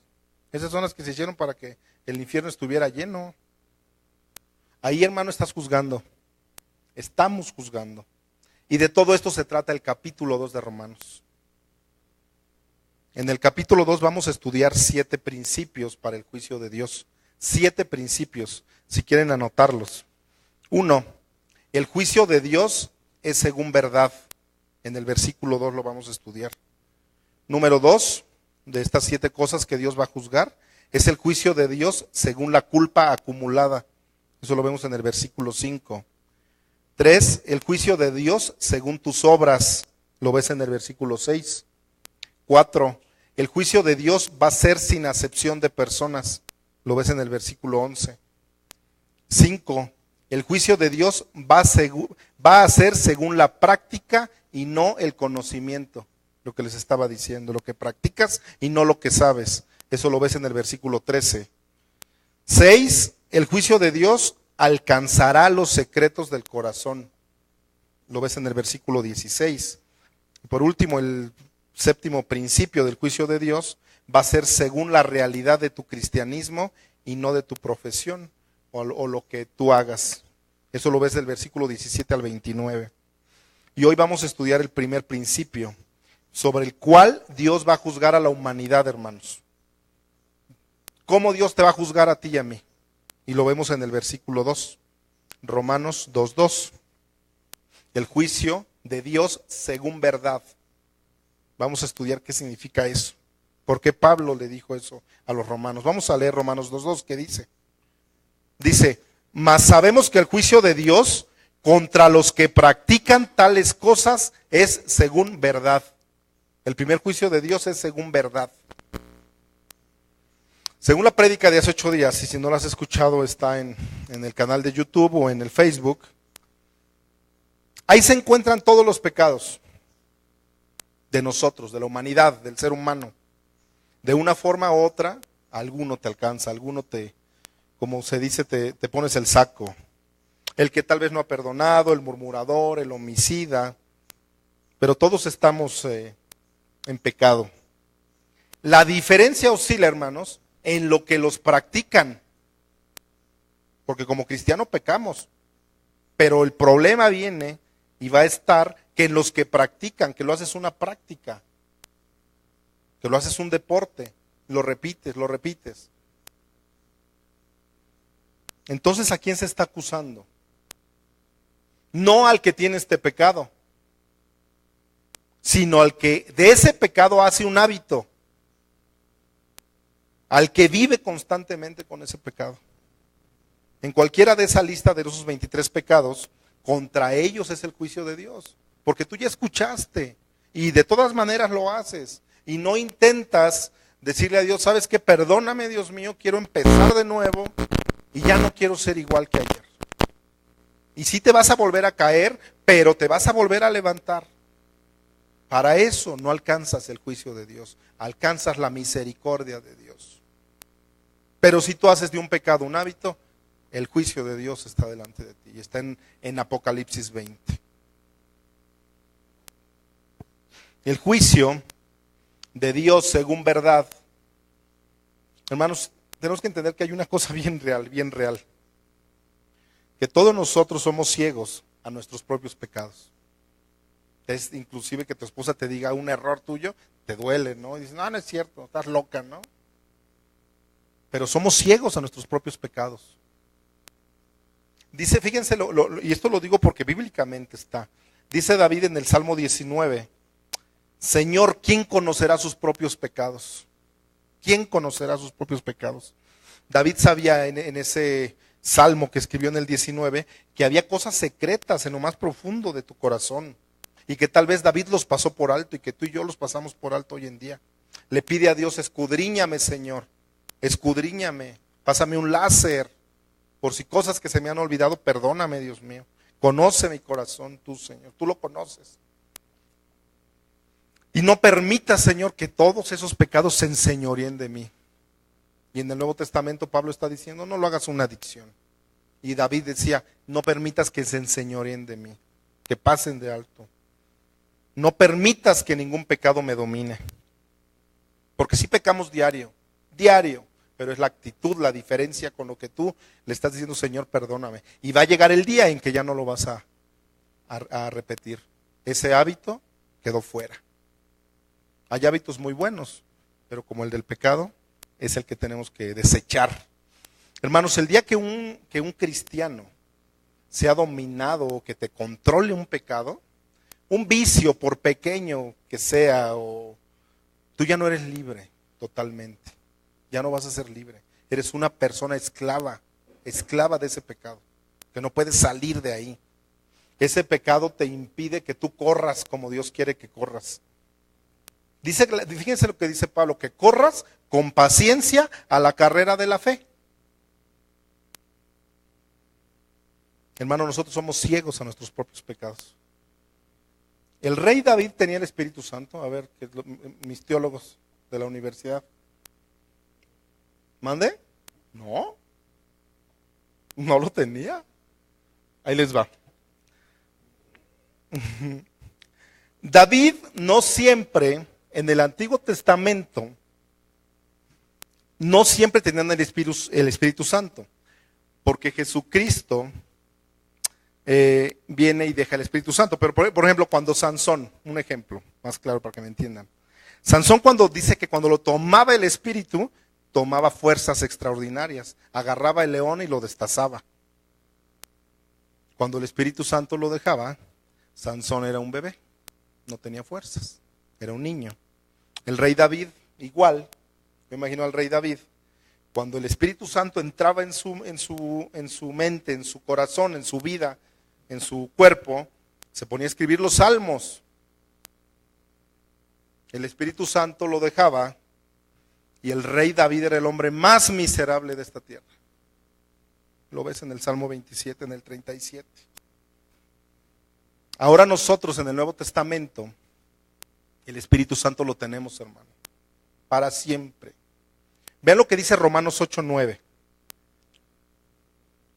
Esas son las que se hicieron para que el infierno estuviera lleno. Ahí, hermano, estás juzgando. Estamos juzgando. Y de todo esto se trata el capítulo 2 de Romanos. En el capítulo 2 vamos a estudiar 7 principios para el juicio de Dios. 7 principios, si quieren anotarlos. 1. El juicio de Dios es según verdad. En el versículo 2 lo vamos a estudiar. Número 2, de estas 7 cosas que Dios va a juzgar, es el juicio de Dios según la culpa acumulada. Eso lo vemos en el versículo 5. 3, el juicio de Dios según tus obras. Lo ves en el versículo 6. 4, el juicio de Dios va a ser sin acepción de personas. Lo ves en el versículo 11. 5, el juicio de Dios va a ser según la práctica y no el conocimiento. lo que les estaba diciendo, lo que practicas y no lo que sabes. Eso lo ves en el versículo 13. 6, el juicio de Dios alcanzará los secretos del corazón. Lo ves en el versículo 16. Y por último, el séptimo principio del juicio de Dios va a ser según la realidad de tu cristianismo y no de tu profesión o lo que tú hagas. Eso lo ves del versículo 17 al 29. Y hoy vamos a estudiar el primer principio, sobre el cual Dios va a juzgar a la humanidad, hermanos. ¿Cómo Dios te va a juzgar a ti y a mí? Y lo vemos en el versículo 2, Romanos 2:2. El juicio de Dios según verdad. Vamos a estudiar qué significa eso. ¿Por qué Pablo le dijo eso a los romanos? Vamos a leer Romanos 2:2, ¿qué dice? Dice, mas sabemos que el juicio de Dios contra los que practican tales cosas es según verdad. El primer juicio de Dios es según verdad. Según la prédica de hace 8 días, y si no la has escuchado está en el canal de YouTube o en el Facebook, ahí se encuentran todos los pecados de nosotros, de la humanidad, del ser humano. De una forma u otra, alguno te alcanza, alguno te, como se dice, te pones el saco. El que tal vez no ha perdonado, el murmurador, el homicida, pero todos estamos en pecado. La diferencia oscila, hermanos, en lo que los practican, porque como cristianos pecamos, pero el problema viene y va a estar que en los que practican, que lo haces una práctica, que lo haces un deporte, lo repites, lo repites. Entonces, ¿a quién se está acusando? No al que tiene este pecado, sino al que de ese pecado hace un hábito, al que vive constantemente con ese pecado. En cualquiera de esa lista de esos 23 pecados, contra ellos es el juicio de Dios, porque tú ya escuchaste y de todas maneras lo haces y no intentas decirle a Dios, ¿sabes qué? Perdóname, Dios mío, quiero empezar de nuevo y ya no quiero ser igual que ayer. Y sí te vas a volver a caer, pero te vas a volver a levantar. Para eso no alcanzas el juicio de Dios, alcanzas la misericordia de Dios. Pero si tú haces de un pecado un hábito, el juicio de Dios está delante de ti y está en Apocalipsis 20. El juicio de Dios según verdad. Hermanos, tenemos que entender que hay una cosa bien real. Que todos nosotros somos ciegos a nuestros propios pecados. Es inclusive que tu esposa te diga un error tuyo, te duele, ¿no? Y dices, no, no es cierto, estás loca, ¿no? Pero somos ciegos a nuestros propios pecados. Dice, fíjense, y esto lo digo porque bíblicamente está. Dice David en el Salmo 19, Señor, ¿quién conocerá sus propios pecados? ¿Quién conocerá sus propios pecados? David sabía en ese Salmo que escribió en el 19 que había cosas secretas en lo más profundo de tu corazón y que tal vez David los pasó por alto y que tú y yo los pasamos por alto hoy en día. Le pide a Dios, escudriñame, Señor, escudriñame, pásame un láser, por si cosas que se me han olvidado, perdóname, Dios mío. Conoce mi corazón, tú, Señor, tú lo conoces. Y no permitas, Señor, que todos esos pecados se enseñoreen de mí. Y en el Nuevo Testamento Pablo está diciendo, no lo hagas una adicción. Y David decía, no permitas que se enseñoreen de mí, que pasen de alto. No permitas que ningún pecado me domine. Porque si pecamos diario, pero es la actitud, la diferencia con lo que tú le estás diciendo, Señor, perdóname. Y va a llegar el día en que ya no lo vas a repetir. Ese hábito quedó fuera. Hay hábitos muy buenos, pero como el del pecado, es el que tenemos que desechar. Hermanos, el día que un cristiano sea dominado o que te controle un pecado, un vicio, por pequeño que sea, o tú ya no eres libre totalmente. Ya no vas a ser libre. Eres una persona esclava de ese pecado, que no puedes salir de ahí. Ese pecado te impide que tú corras como Dios quiere que corras. Fíjense lo que dice Pablo, que corras con paciencia a la carrera de la fe. Hermano, nosotros somos ciegos a nuestros propios pecados. ¿El rey David tenía el Espíritu Santo? A ver, mis teólogos de la universidad. ¿Mande? No, no lo tenía. Ahí les va. David no siempre, en el Antiguo Testamento, no siempre tenían el Espíritu Santo, porque Jesucristo viene y deja el Espíritu Santo. Pero por ejemplo, cuando Sansón, un ejemplo más claro para que me entiendan. Sansón cuando dice que cuando lo tomaba el Espíritu, tomaba fuerzas extraordinarias, agarraba el león y lo destazaba. Cuando el Espíritu Santo lo dejaba, Sansón era un bebé, no tenía fuerzas, era un niño. El rey David, igual, me imagino al rey David, cuando el Espíritu Santo entraba en su mente, en su corazón, en su vida, en su cuerpo, se ponía a escribir los salmos. El Espíritu Santo lo dejaba y el rey David era el hombre más miserable de esta tierra. Lo ves en el Salmo 27, en el 37. Ahora nosotros en el Nuevo Testamento, el Espíritu Santo lo tenemos, hermano, para siempre. Vean lo que dice Romanos 8:9.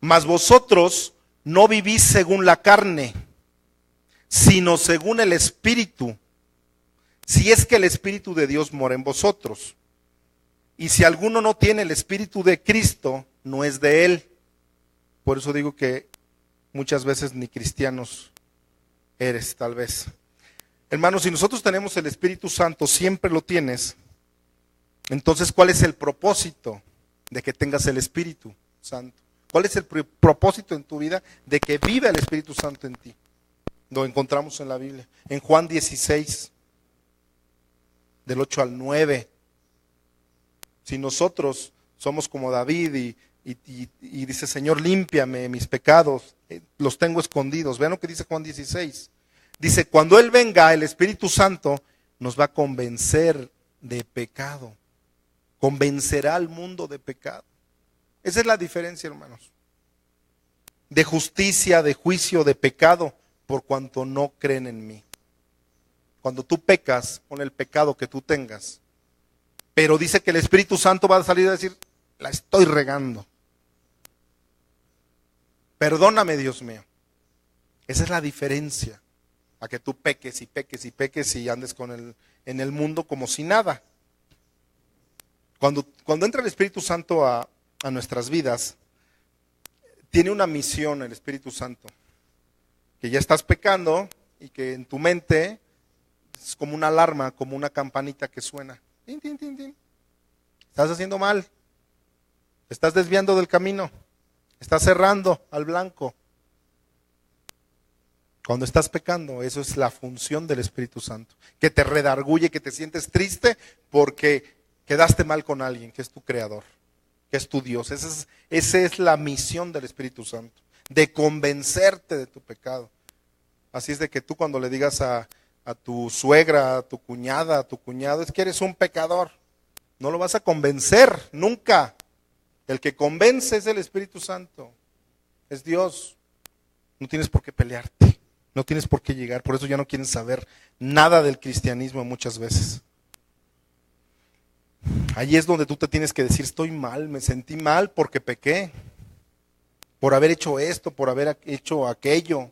Mas vosotros no vivís según la carne, sino según el Espíritu, si es que el Espíritu de Dios mora en vosotros. Y si alguno no tiene el Espíritu de Cristo, no es de él. Por eso digo que muchas veces ni cristianos eres, tal vez. Hermanos, si nosotros tenemos el Espíritu Santo, siempre lo tienes, entonces ¿cuál es el propósito de que tengas el Espíritu Santo? ¿Cuál es el propósito en tu vida de que viva el Espíritu Santo en ti? Lo encontramos en la Biblia, en Juan 16, del 8 al 9. Si nosotros somos como David y dice, Señor, límpiame mis pecados, los tengo escondidos. Vean lo que dice Juan 16. Dice, cuando Él venga, el Espíritu Santo nos va a convencer de pecado. Convencerá al mundo de pecado. Esa es la diferencia, hermanos. De justicia, de juicio, de pecado, por cuanto no creen en mí. Cuando tú pecas con el pecado que tú tengas, pero dice que el Espíritu Santo va a salir a decir, la estoy regando. Perdóname, Dios mío. Esa es la diferencia. A que tú peques y peques y peques y andes en el mundo como si nada. Cuando entra el Espíritu Santo a nuestras vidas, tiene una misión el Espíritu Santo. Que ya estás pecando y que en tu mente es como una alarma, como una campanita que suena. Tin, tin, tin, tin. Estás haciendo mal. Te estás desviando del camino. Estás cerrando al blanco. Cuando estás pecando, eso es la función del Espíritu Santo. Que te redarguye, que te sientes triste porque quedaste mal con alguien, que es tu creador, que es tu Dios. Esa es la misión del Espíritu Santo. De convencerte de tu pecado. Así es de que tú cuando le digas a tu suegra, a tu cuñada, a tu cuñado, es que eres un pecador. No lo vas a convencer, nunca. El que convence es el Espíritu Santo. Es Dios. No tienes por qué pelearte. No tienes por qué llegar. Por eso ya no quieren saber nada del cristianismo muchas veces. Ahí es donde tú te tienes que decir, estoy mal, me sentí mal porque pequé. Por haber hecho esto, por haber hecho aquello.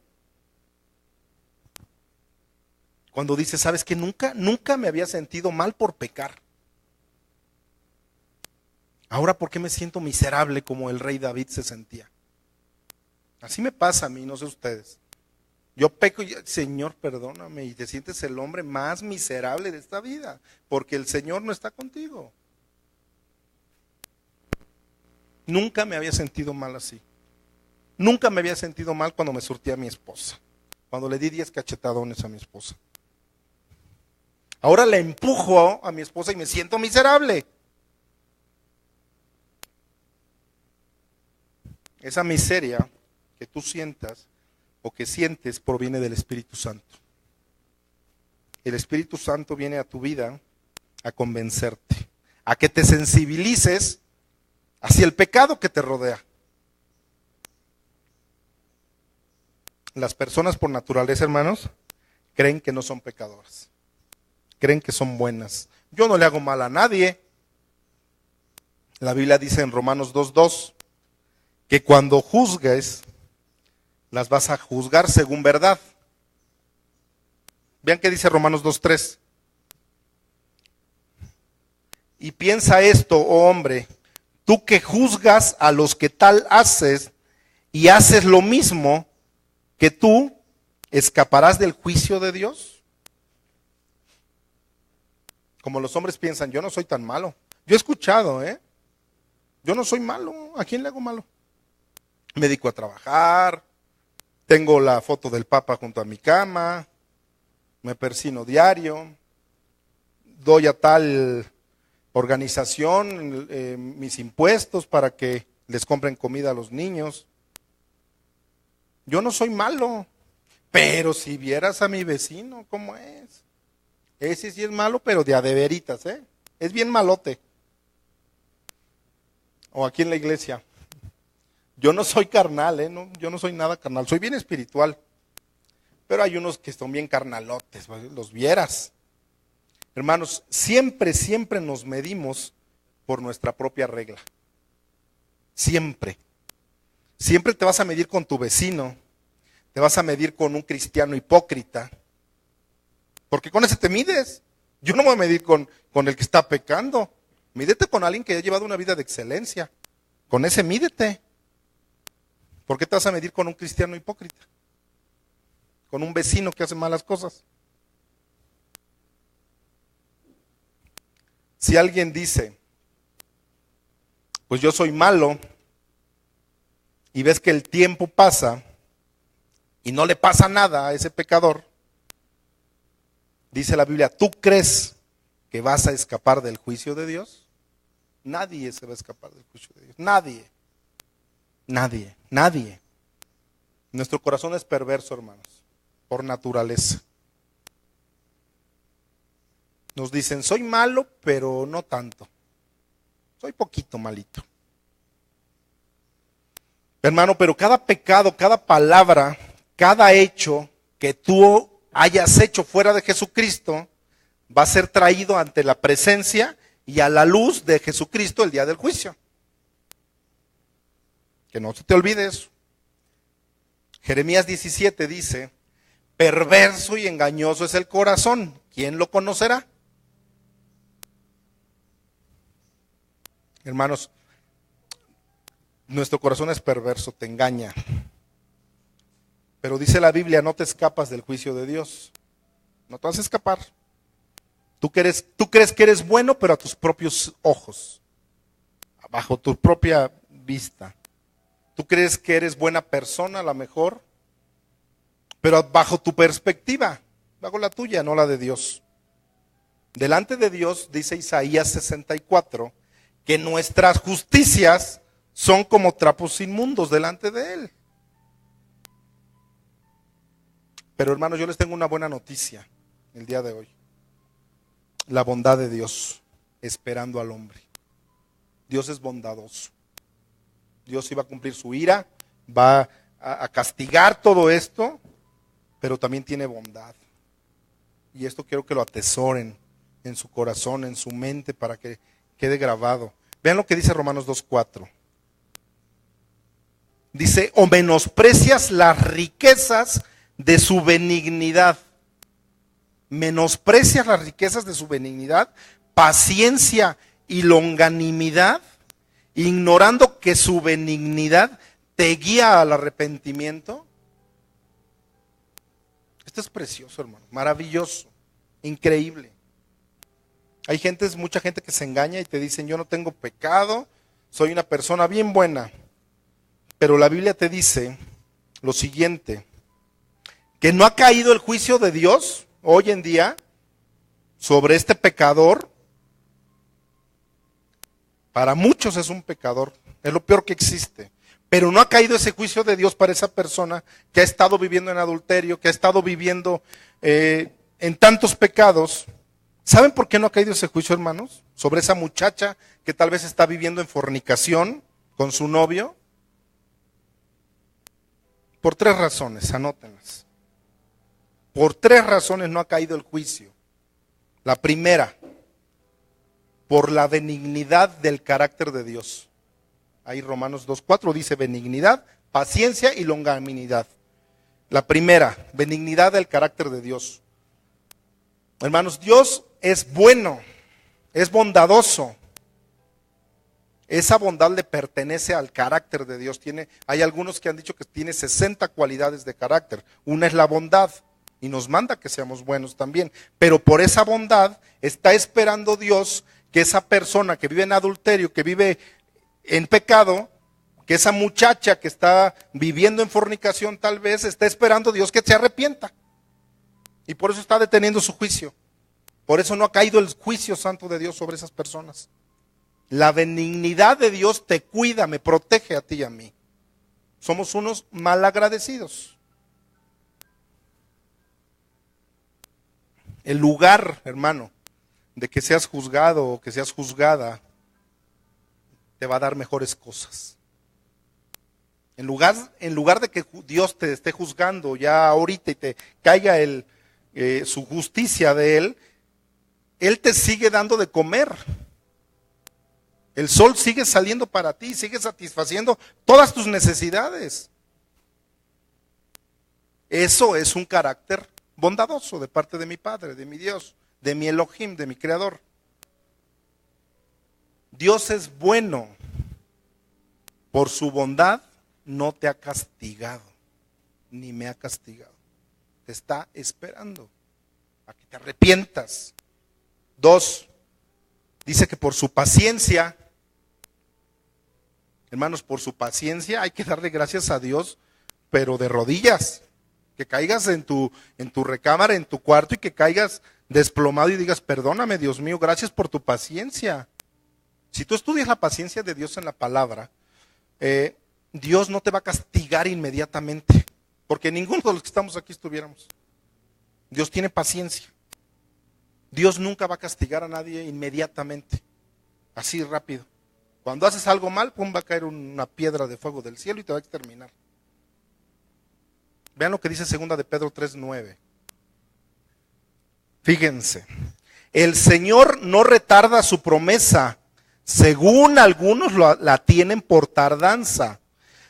Cuando dices, ¿sabes qué? Nunca me había sentido mal por pecar. Ahora, ¿por qué me siento miserable como el rey David se sentía? Así me pasa a mí, no sé ustedes. Yo peco y, Señor, perdóname, y te sientes el hombre más miserable de esta vida, porque el Señor no está contigo. Nunca me había sentido mal así. Nunca me había sentido mal cuando me surtí a mi esposa, cuando le di 10 cachetadones a mi esposa. Ahora le empujo a mi esposa y me siento miserable. Esa miseria que tú sientas o que sientes proviene del Espíritu Santo. El Espíritu Santo viene a tu vida a convencerte, a que te sensibilices hacia el pecado que te rodea. Las personas por naturaleza, hermanos, creen que no son pecadoras. Creen que son buenas. Yo no le hago mal a nadie. La Biblia dice en Romanos 2:2 que cuando juzgues, las vas a juzgar según verdad. Vean qué dice Romanos 2:3. Y piensa esto, oh hombre, tú que juzgas a los que tal haces y haces lo mismo que tú, ¿escaparás del juicio de Dios? Como los hombres piensan, yo no soy tan malo. Yo he escuchado, yo no soy malo. ¿A quién le hago malo? Me dedico a trabajar, tengo la foto del Papa junto a mi cama, me persino diario, doy a tal organización mis impuestos para que les compren comida a los niños. Yo no soy malo, pero si vieras a mi vecino, ¿cómo es? Ese sí es malo, pero de a de veritas, es bien malote. O aquí en la iglesia. Yo no soy carnal, no, yo no soy nada carnal, soy bien espiritual. Pero hay unos que son bien carnalotes, los vieras. Hermanos, siempre nos medimos por nuestra propia regla. Siempre. Siempre te vas a medir con tu vecino, te vas a medir con un cristiano hipócrita, porque con ese te mides. Yo no me voy a medir con el que está pecando. Mídete con alguien que ha llevado una vida de excelencia. Con ese mídete. ¿Por qué te vas a medir con un cristiano hipócrita? Con un vecino que hace malas cosas. Si alguien dice, pues yo soy malo, y ves que el tiempo pasa y no le pasa nada a ese pecador, dice la Biblia, ¿tú crees que vas a escapar del juicio de Dios? Nadie se va a escapar del juicio de Dios. Nadie. Nuestro corazón es perverso, hermanos, por naturaleza. Nos dicen, soy malo, pero no tanto. Soy poquito malito. Hermano, pero cada pecado, cada palabra, cada hecho que tú hayas hecho fuera de Jesucristo, va a ser traído ante la presencia y a la luz de Jesucristo el día del juicio. Que no se te olvide eso. Jeremías 17 dice, perverso y engañoso es el corazón, ¿quién lo conocerá? Hermanos, nuestro corazón es perverso, te engaña. Pero dice la Biblia, no te escapas del juicio de Dios. No te vas a escapar. Tú crees que eres bueno, pero a tus propios ojos, bajo tu propia vista. Tú crees que eres buena persona, a lo mejor, pero bajo tu perspectiva, bajo la tuya, no la de Dios. Delante de Dios, dice Isaías 64, que nuestras justicias son como trapos inmundos delante de Él. Pero hermanos, yo les tengo una buena noticia el día de hoy. La bondad de Dios esperando al hombre. Dios es bondadoso. Dios iba a cumplir su ira, va a castigar todo esto, pero también tiene bondad. Y esto quiero que lo atesoren en su corazón, en su mente, para que quede grabado. Vean lo que dice Romanos 2:4. Dice, o menosprecias las riquezas de su benignidad. Menosprecias las riquezas de su benignidad, paciencia y longanimidad, ignorando que su benignidad te guía al arrepentimiento. Esto es precioso, hermano, maravilloso, increíble. Hay mucha gente que se engaña y te dicen, yo no tengo pecado, soy una persona bien buena. Pero la Biblia te dice lo siguiente, que no ha caído el juicio de Dios hoy en día sobre este pecador. Para muchos es un pecador, es lo peor que existe. Pero no ha caído ese juicio de Dios para esa persona que ha estado viviendo en adulterio, que ha estado viviendo en tantos pecados. ¿Saben por qué no ha caído ese juicio, hermanos? Sobre esa muchacha que tal vez está viviendo en fornicación con su novio. Por 3 razones, anótenlas. Por 3 razones no ha caído el juicio. La primera, por la benignidad del carácter de Dios. Ahí Romanos 2:4 dice benignidad, paciencia y longanimidad. La primera, benignidad del carácter de Dios. Hermanos, Dios es bueno, es bondadoso. Esa bondad le pertenece al carácter de Dios. Hay algunos que han dicho que tiene 60 cualidades de carácter. Una es la bondad y nos manda que seamos buenos también. Pero por esa bondad está esperando Dios que esa persona que vive en adulterio, que vive en pecado, que esa muchacha que está viviendo en fornicación tal vez, está esperando Dios que se arrepienta. Y por eso está deteniendo su juicio. Por eso no ha caído el juicio santo de Dios sobre esas personas. La benignidad de Dios te cuida, me protege a ti y a mí. Somos unos malagradecidos. El lugar, hermano, de que seas juzgado o que seas juzgada, te va a dar mejores cosas. En lugar de que Dios te esté juzgando ya ahorita y te caiga su justicia de Él te sigue dando de comer. El sol sigue saliendo para ti, sigue satisfaciendo todas tus necesidades. Eso es un carácter bondadoso de parte de mi Padre, de mi Dios, de mi Elohim, de mi Creador. Dios es bueno. Por su bondad no te ha castigado, ni me ha castigado. Te está esperando a que te arrepientas. 2, dice que por su paciencia, hermanos, por su paciencia hay que darle gracias a Dios, pero de rodillas. Que caigas en tu recámara, en tu cuarto, y que caigas desplomado y digas, perdóname, Dios mío, gracias por tu paciencia. Si tú estudias la paciencia de Dios en la palabra, Dios no te va a castigar inmediatamente, porque ninguno de los que estamos aquí estuviéramos. Dios tiene paciencia. Dios nunca va a castigar a nadie inmediatamente, así rápido. Cuando haces algo mal, pum, va a caer una piedra de fuego del cielo y te va a exterminar. Vean lo que dice 2 de Pedro 3:9. Fíjense, el Señor no retarda su promesa, según algunos la tienen por tardanza,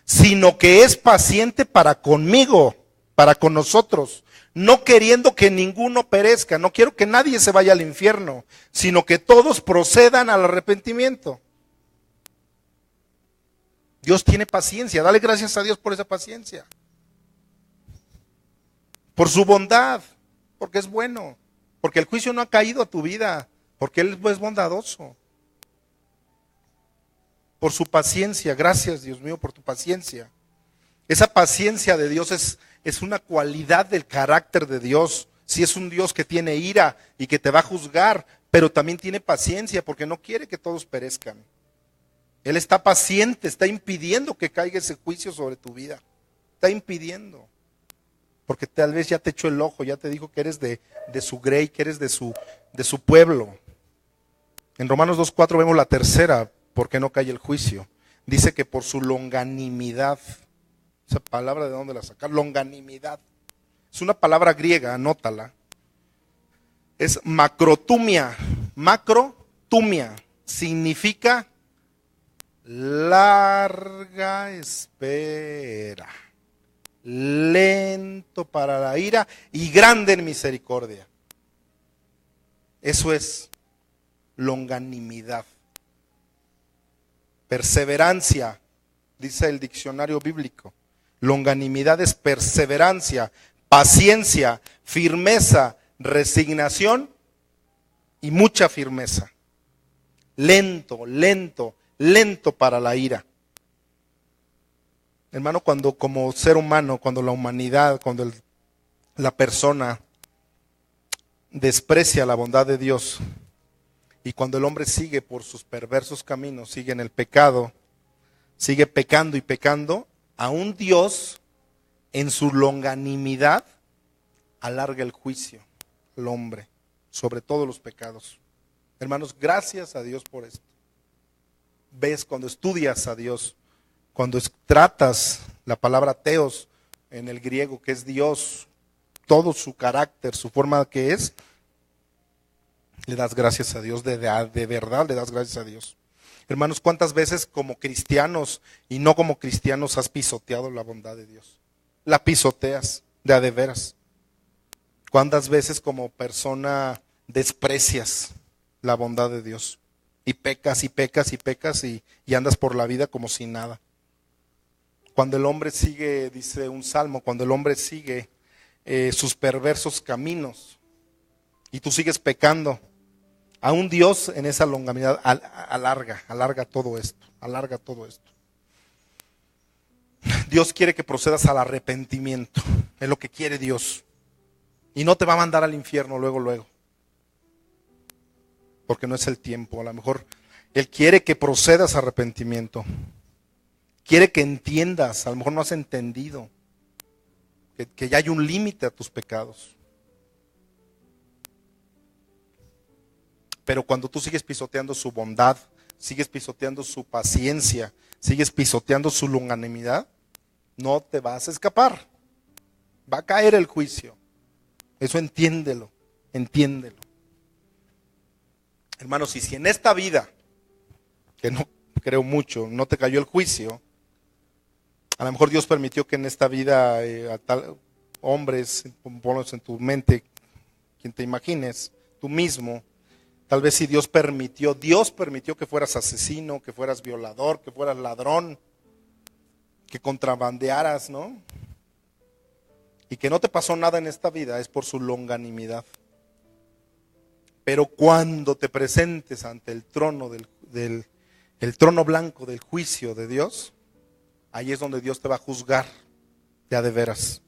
sino que es paciente para conmigo, para con nosotros, no queriendo que ninguno perezca. No quiero que nadie se vaya al infierno, sino que todos procedan al arrepentimiento. Dios tiene paciencia, dale gracias a Dios por esa paciencia. Por su bondad, porque es bueno, porque el juicio no ha caído a tu vida, porque Él es bondadoso. Por su paciencia, gracias Dios mío por tu paciencia. Esa paciencia de Dios es una cualidad del carácter de Dios. Sí, es un Dios que tiene ira y que te va a juzgar, pero también tiene paciencia porque no quiere que todos perezcan. Él está paciente, está impidiendo que caiga ese juicio sobre tu vida. Está impidiendo. Porque tal vez ya te echó el ojo, ya te dijo que eres de su grey, que eres de su pueblo. En Romanos 2:4 vemos la tercera, ¿por qué no cae el juicio? Dice que por su longanimidad. Esa palabra, ¿de dónde la sacar? Longanimidad. Es una palabra griega, anótala. Es macrotumia. Macrotumia. Significa larga espera. Lento para la ira y grande en misericordia. Eso es longanimidad. Perseverancia, dice el diccionario bíblico. Longanimidad es perseverancia, paciencia, firmeza, resignación y mucha firmeza. Lento, lento, lento para la ira. Hermano, cuando como ser humano, cuando la humanidad, cuando la persona desprecia la bondad de Dios y cuando el hombre sigue por sus perversos caminos, sigue en el pecado, sigue pecando y pecando, aún Dios en su longanimidad alarga el juicio al hombre sobre todos los pecados. Hermanos, gracias a Dios por esto. Ves, cuando estudias a Dios, cuando tratas la palabra teos en el griego, que es Dios, todo su carácter, su forma que es, le das gracias a Dios, de verdad le das gracias a Dios. Hermanos, ¿cuántas veces como cristianos y no como cristianos has pisoteado la bondad de Dios? La pisoteas de veras. ¿Cuántas veces como persona desprecias la bondad de Dios? Y pecas y pecas y pecas y andas por la vida como si nada. Cuando el hombre sigue, dice un salmo, cuando el hombre sigue sus perversos caminos y tú sigues pecando, aún Dios en esa longanimidad alarga todo esto, alarga todo esto. Dios quiere que procedas al arrepentimiento, es lo que quiere Dios. Y no te va a mandar al infierno luego, porque no es el tiempo. A lo mejor Él quiere que procedas a arrepentimiento, quiere que entiendas, a lo mejor no has entendido, que ya hay un límite a tus pecados. Pero cuando tú sigues pisoteando su bondad, sigues pisoteando su paciencia, sigues pisoteando su longanimidad, no te vas a escapar. Va a caer el juicio. Eso entiéndelo, entiéndelo. Hermanos, y si en esta vida, que no creo mucho, no te cayó el juicio, a lo mejor Dios permitió que en esta vida a tal hombres, ponlos en tu mente, quien te imagines, tú mismo, tal vez si Dios permitió que fueras asesino, que fueras violador, que fueras ladrón, que contrabandearas, ¿no? Y que no te pasó nada en esta vida, es por su longanimidad. Pero cuando te presentes ante el trono el trono blanco del juicio de Dios, ahí es donde Dios te va a juzgar de veras.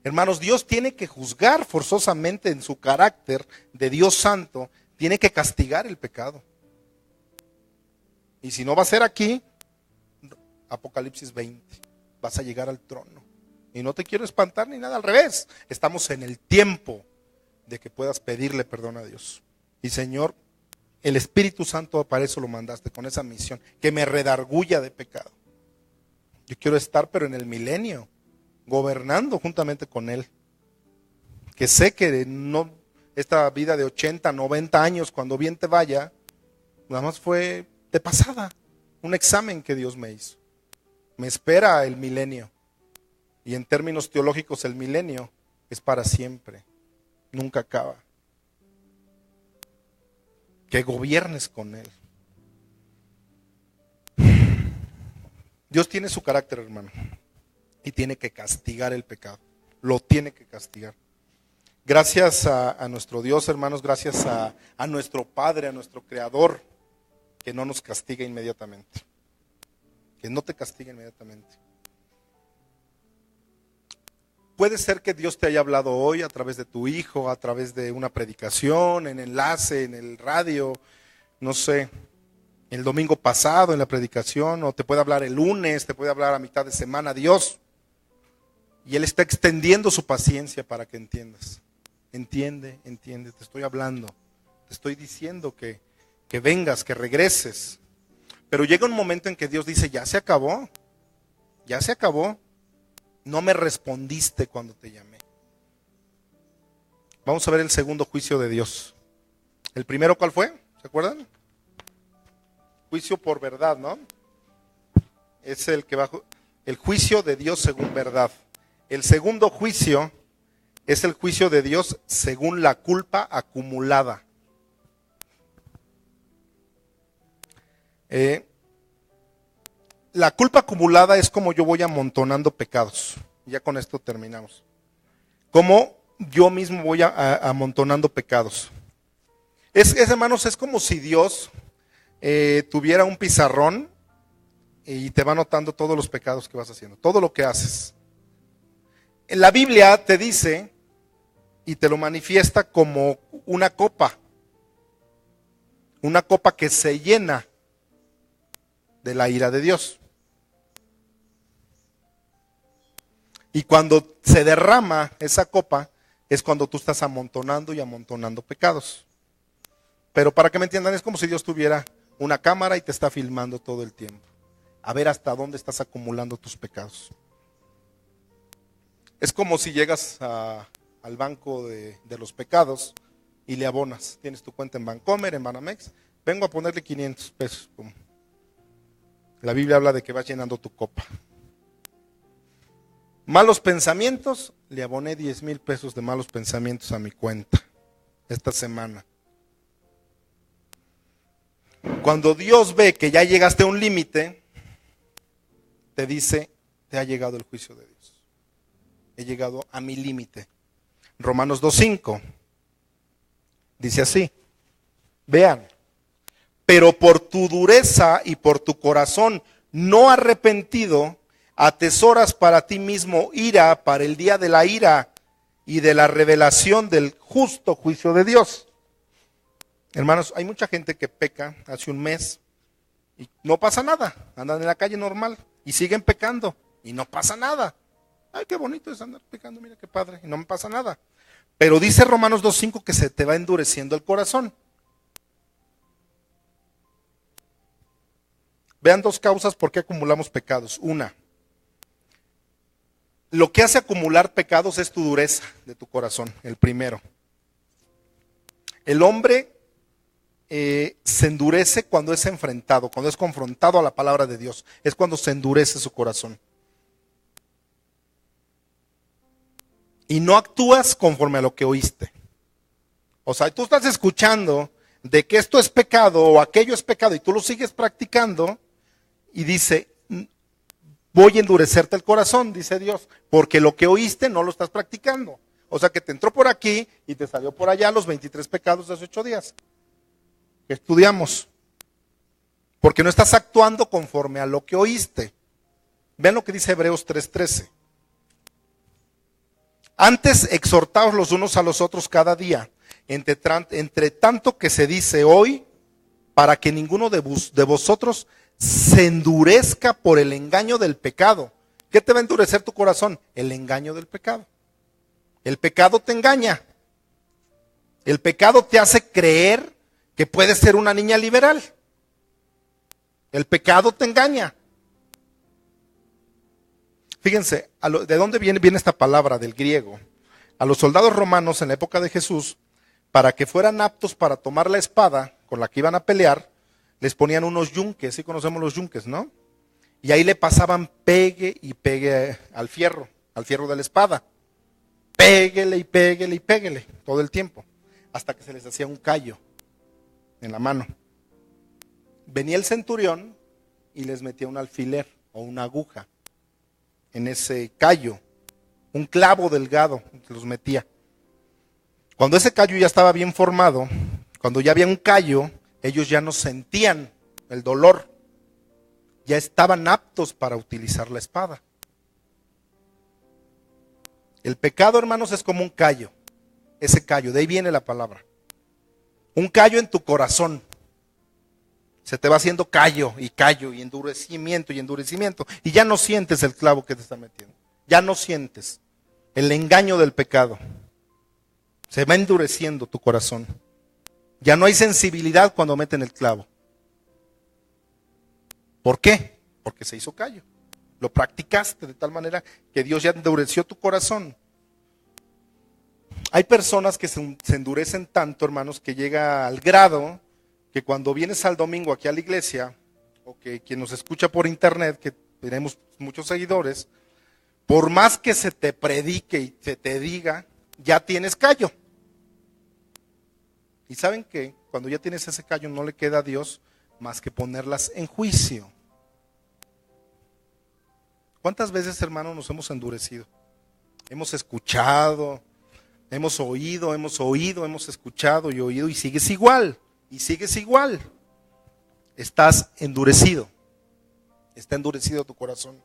Hermanos, Dios tiene que juzgar forzosamente en su carácter de Dios santo, tiene que castigar el pecado. Y si no va a ser aquí, Apocalipsis 20, vas a llegar al trono. Y no te quiero espantar ni nada, al revés. Estamos en el tiempo de que puedas pedirle perdón a Dios. Y Señor, el Espíritu Santo para eso lo mandaste, con esa misión, que me redarguya de pecado. Yo quiero estar, pero en el milenio, gobernando juntamente con Él. Que sé que no, esta vida de 80, 90 años, cuando bien te vaya, nada más fue de pasada, un examen que Dios me hizo. Me espera el milenio. Y en términos teológicos, el milenio es para siempre, nunca acaba. Que gobiernes con Él. Dios tiene su carácter, hermano, y tiene que castigar el pecado, lo tiene que castigar. Gracias a nuestro Dios, hermanos, gracias a nuestro Padre, a nuestro Creador, que no nos castiga inmediatamente, que no te castiga inmediatamente. Puede ser que Dios te haya hablado hoy a través de tu hijo, a través de una predicación, en enlace, en el radio, no sé, el domingo pasado en la predicación, o te puede hablar el lunes, te puede hablar a mitad de semana Dios. Y Él está extendiendo su paciencia para que entiendas. Entiende, te estoy hablando, te estoy diciendo que vengas, que regreses. Pero llega un momento en que Dios dice, ya se acabó. No me respondiste cuando te llamé. Vamos a ver el segundo juicio de Dios. ¿El primero cuál fue? ¿Se acuerdan? Juicio por verdad, ¿no? Es el que bajo el juicio de Dios según verdad. El segundo juicio es el juicio de Dios según la culpa acumulada. La culpa acumulada es como yo voy amontonando pecados. Ya con esto terminamos. Como yo mismo voy amontonando pecados. Hermanos, es como si Dios tuviera un pizarrón y te va anotando todos los pecados que vas haciendo, todo lo que haces. En la Biblia te dice y te lo manifiesta como una copa que se llena de la ira de Dios. Y cuando se derrama esa copa, es cuando tú estás amontonando y amontonando pecados. Pero para que me entiendan, es como si Dios tuviera una cámara y te está filmando todo el tiempo. A ver hasta dónde estás acumulando tus pecados. Es como si llegas al banco de los pecados y le abonas. Tienes tu cuenta en Bancomer, en Banamex. Vengo a ponerle 500 pesos. La Biblia habla de que vas llenando tu copa. Malos pensamientos, le aboné 10,000 pesos de malos pensamientos a mi cuenta esta semana. Cuando Dios ve que ya llegaste a un límite, te dice, te ha llegado el juicio de Dios. He llegado a mi límite. Romanos 2:5 dice así, vean, pero por tu dureza y por tu corazón no arrepentido, atesoras para ti mismo ira para el día de la ira y de la revelación del justo juicio de Dios. Hermanos, hay mucha gente que peca hace un mes y no pasa nada, andan en la calle normal y siguen pecando y no pasa nada. Ay, qué bonito es andar pecando, mira qué padre, y no me pasa nada. Pero dice Romanos 2:5 que se te va endureciendo el corazón. Vean dos causas por qué acumulamos pecados. Una, lo que hace acumular pecados es tu dureza de tu corazón, el primero. El hombre se endurece cuando es enfrentado, cuando es confrontado a la palabra de Dios. Es cuando se endurece su corazón. Y no actúas conforme a lo que oíste. O sea, tú estás escuchando de que esto es pecado o aquello es pecado y tú lo sigues practicando y dice, voy a endurecerte el corazón, dice Dios, porque lo que oíste no lo estás practicando. O sea que te entró por aquí y te salió por allá los 23 pecados de hace 8 días. Que estudiamos. Porque no estás actuando conforme a lo que oíste. Vean lo que dice Hebreos 3:13. Antes exhortaos los unos a los otros cada día, entre tanto que se dice hoy, para que ninguno de vosotros se endurezca por el engaño del pecado. ¿Qué te va a endurecer tu corazón? El engaño del pecado. El pecado te engaña. El pecado te hace creer que puedes ser una niña liberal. El pecado te engaña. Fíjense, ¿de dónde viene esta palabra del griego? A los soldados romanos en la época de Jesús, para que fueran aptos para tomar la espada con la que iban a pelear, les ponían unos yunques, sí conocemos los yunques, ¿no? Y ahí le pasaban pegue y pegue al fierro de la espada. Péguele y péguele y péguele todo el tiempo, hasta que se les hacía un callo en la mano. Venía el centurión y les metía un alfiler o una aguja en ese callo, un clavo delgado, se los metía. Cuando ese callo ya estaba bien formado, cuando ya había un callo, ellos ya no sentían el dolor, ya estaban aptos para utilizar la espada. El pecado, hermanos, es como un callo, ese callo, de ahí viene la palabra. Un callo en tu corazón. Se te va haciendo callo y endurecimiento, y ya no sientes el clavo que te está metiendo. Ya no sientes el engaño del pecado. Se va endureciendo tu corazón. Ya no hay sensibilidad cuando meten el clavo. ¿Por qué? Porque se hizo callo. Lo practicaste de tal manera que Dios ya endureció tu corazón. Hay personas que se endurecen tanto, hermanos, que llega al grado que cuando vienes al domingo aquí a la iglesia, o que quien nos escucha por internet, que tenemos muchos seguidores, por más que se te predique y se te diga, ya tienes callo. Y saben que cuando ya tienes ese callo no le queda a Dios más que ponerlas en juicio. ¿Cuántas veces, hermanos, nos hemos endurecido? Hemos escuchado, hemos oído, hemos escuchado y oído y sigues igual. Y sigues igual. Estás endurecido. Está endurecido tu corazón.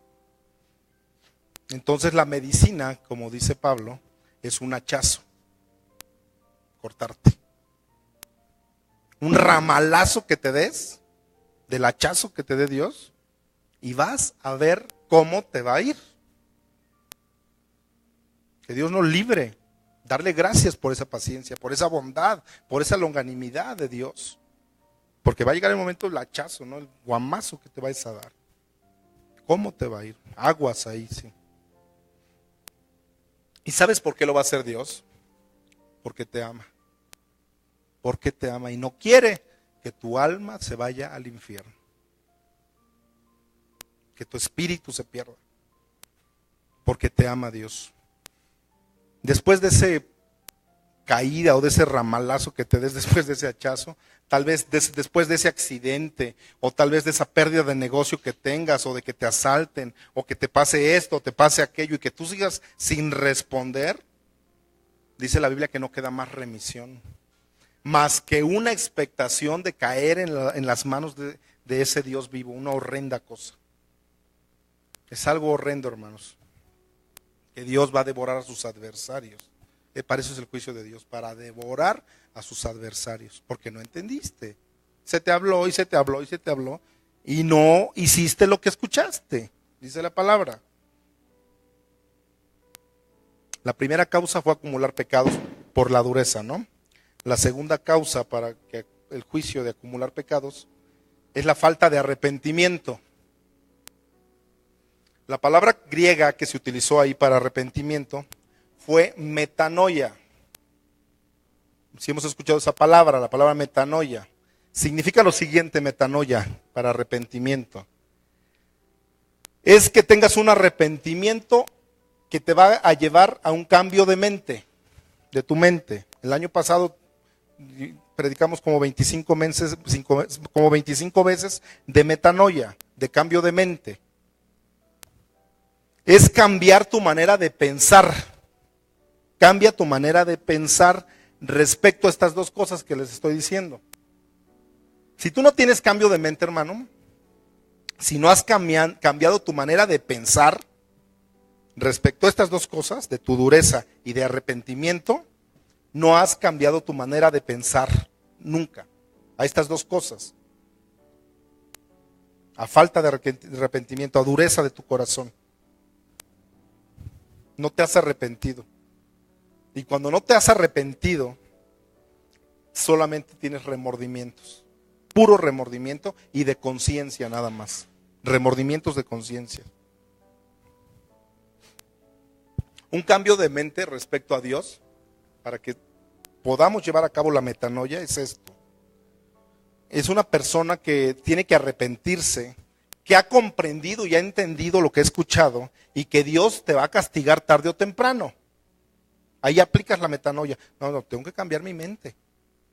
Entonces la medicina, como dice Pablo, es un hachazo. Cortarte. Un ramalazo que te des, del hachazo que te dé Dios, y vas a ver cómo te va a ir. Que Dios nos libre. Darle gracias por esa paciencia, por esa bondad, por esa longanimidad de Dios. Porque va a llegar el momento del hachazo, ¿no? El guamazo que te vais a dar. ¿Cómo te va a ir? Aguas ahí, sí. ¿Y sabes por qué lo va a hacer Dios? Porque te ama. Porque te ama y no quiere que tu alma se vaya al infierno. Que tu espíritu se pierda. Porque te ama Dios. Después de ese caída o de ese ramalazo que te des después de ese hachazo, tal vez después de ese accidente, o tal vez de esa pérdida de negocio que tengas, o de que te asalten, o que te pase esto, o te pase aquello, y que tú sigas sin responder, dice la Biblia que no queda más remisión, más que una expectación de caer en las manos de ese Dios vivo, una horrenda cosa. Es algo horrendo, hermanos, que Dios va a devorar a sus adversarios. Para eso es el juicio de Dios, para devorar a sus adversarios, porque no entendiste. Se te habló y se te habló y se te habló, y no hiciste lo que escuchaste, dice la palabra. La primera causa fue acumular pecados por la dureza, ¿no? La segunda causa para que el juicio de acumular pecados es la falta de arrepentimiento. La palabra griega que se utilizó ahí para arrepentimiento fue metanoia. Si hemos escuchado esa palabra, la palabra metanoia, significa lo siguiente: metanoia, para arrepentimiento. Es que tengas un arrepentimiento que te va a llevar a un cambio de mente, de tu mente. El año pasado predicamos como 25 veces de metanoia, de cambio de mente. Es cambiar tu manera de pensar. Cambia tu manera de pensar respecto a estas dos cosas que les estoy diciendo. Si tú no tienes cambio de mente, hermano, si no has cambiado tu manera de pensar respecto a estas dos cosas, de tu dureza y de arrepentimiento, no has cambiado tu manera de pensar nunca a estas dos cosas. A falta de arrepentimiento, a dureza de tu corazón. No te has arrepentido. Y cuando no te has arrepentido, solamente tienes remordimientos. Puro remordimiento y de conciencia nada más. Remordimientos de conciencia. Un cambio de mente respecto a Dios, para que podamos llevar a cabo la metanoia, es esto. Es una persona que tiene que arrepentirse, que ha comprendido y ha entendido lo que ha escuchado, y que Dios te va a castigar tarde o temprano. Ahí aplicas la metanoia. No, tengo que cambiar mi mente,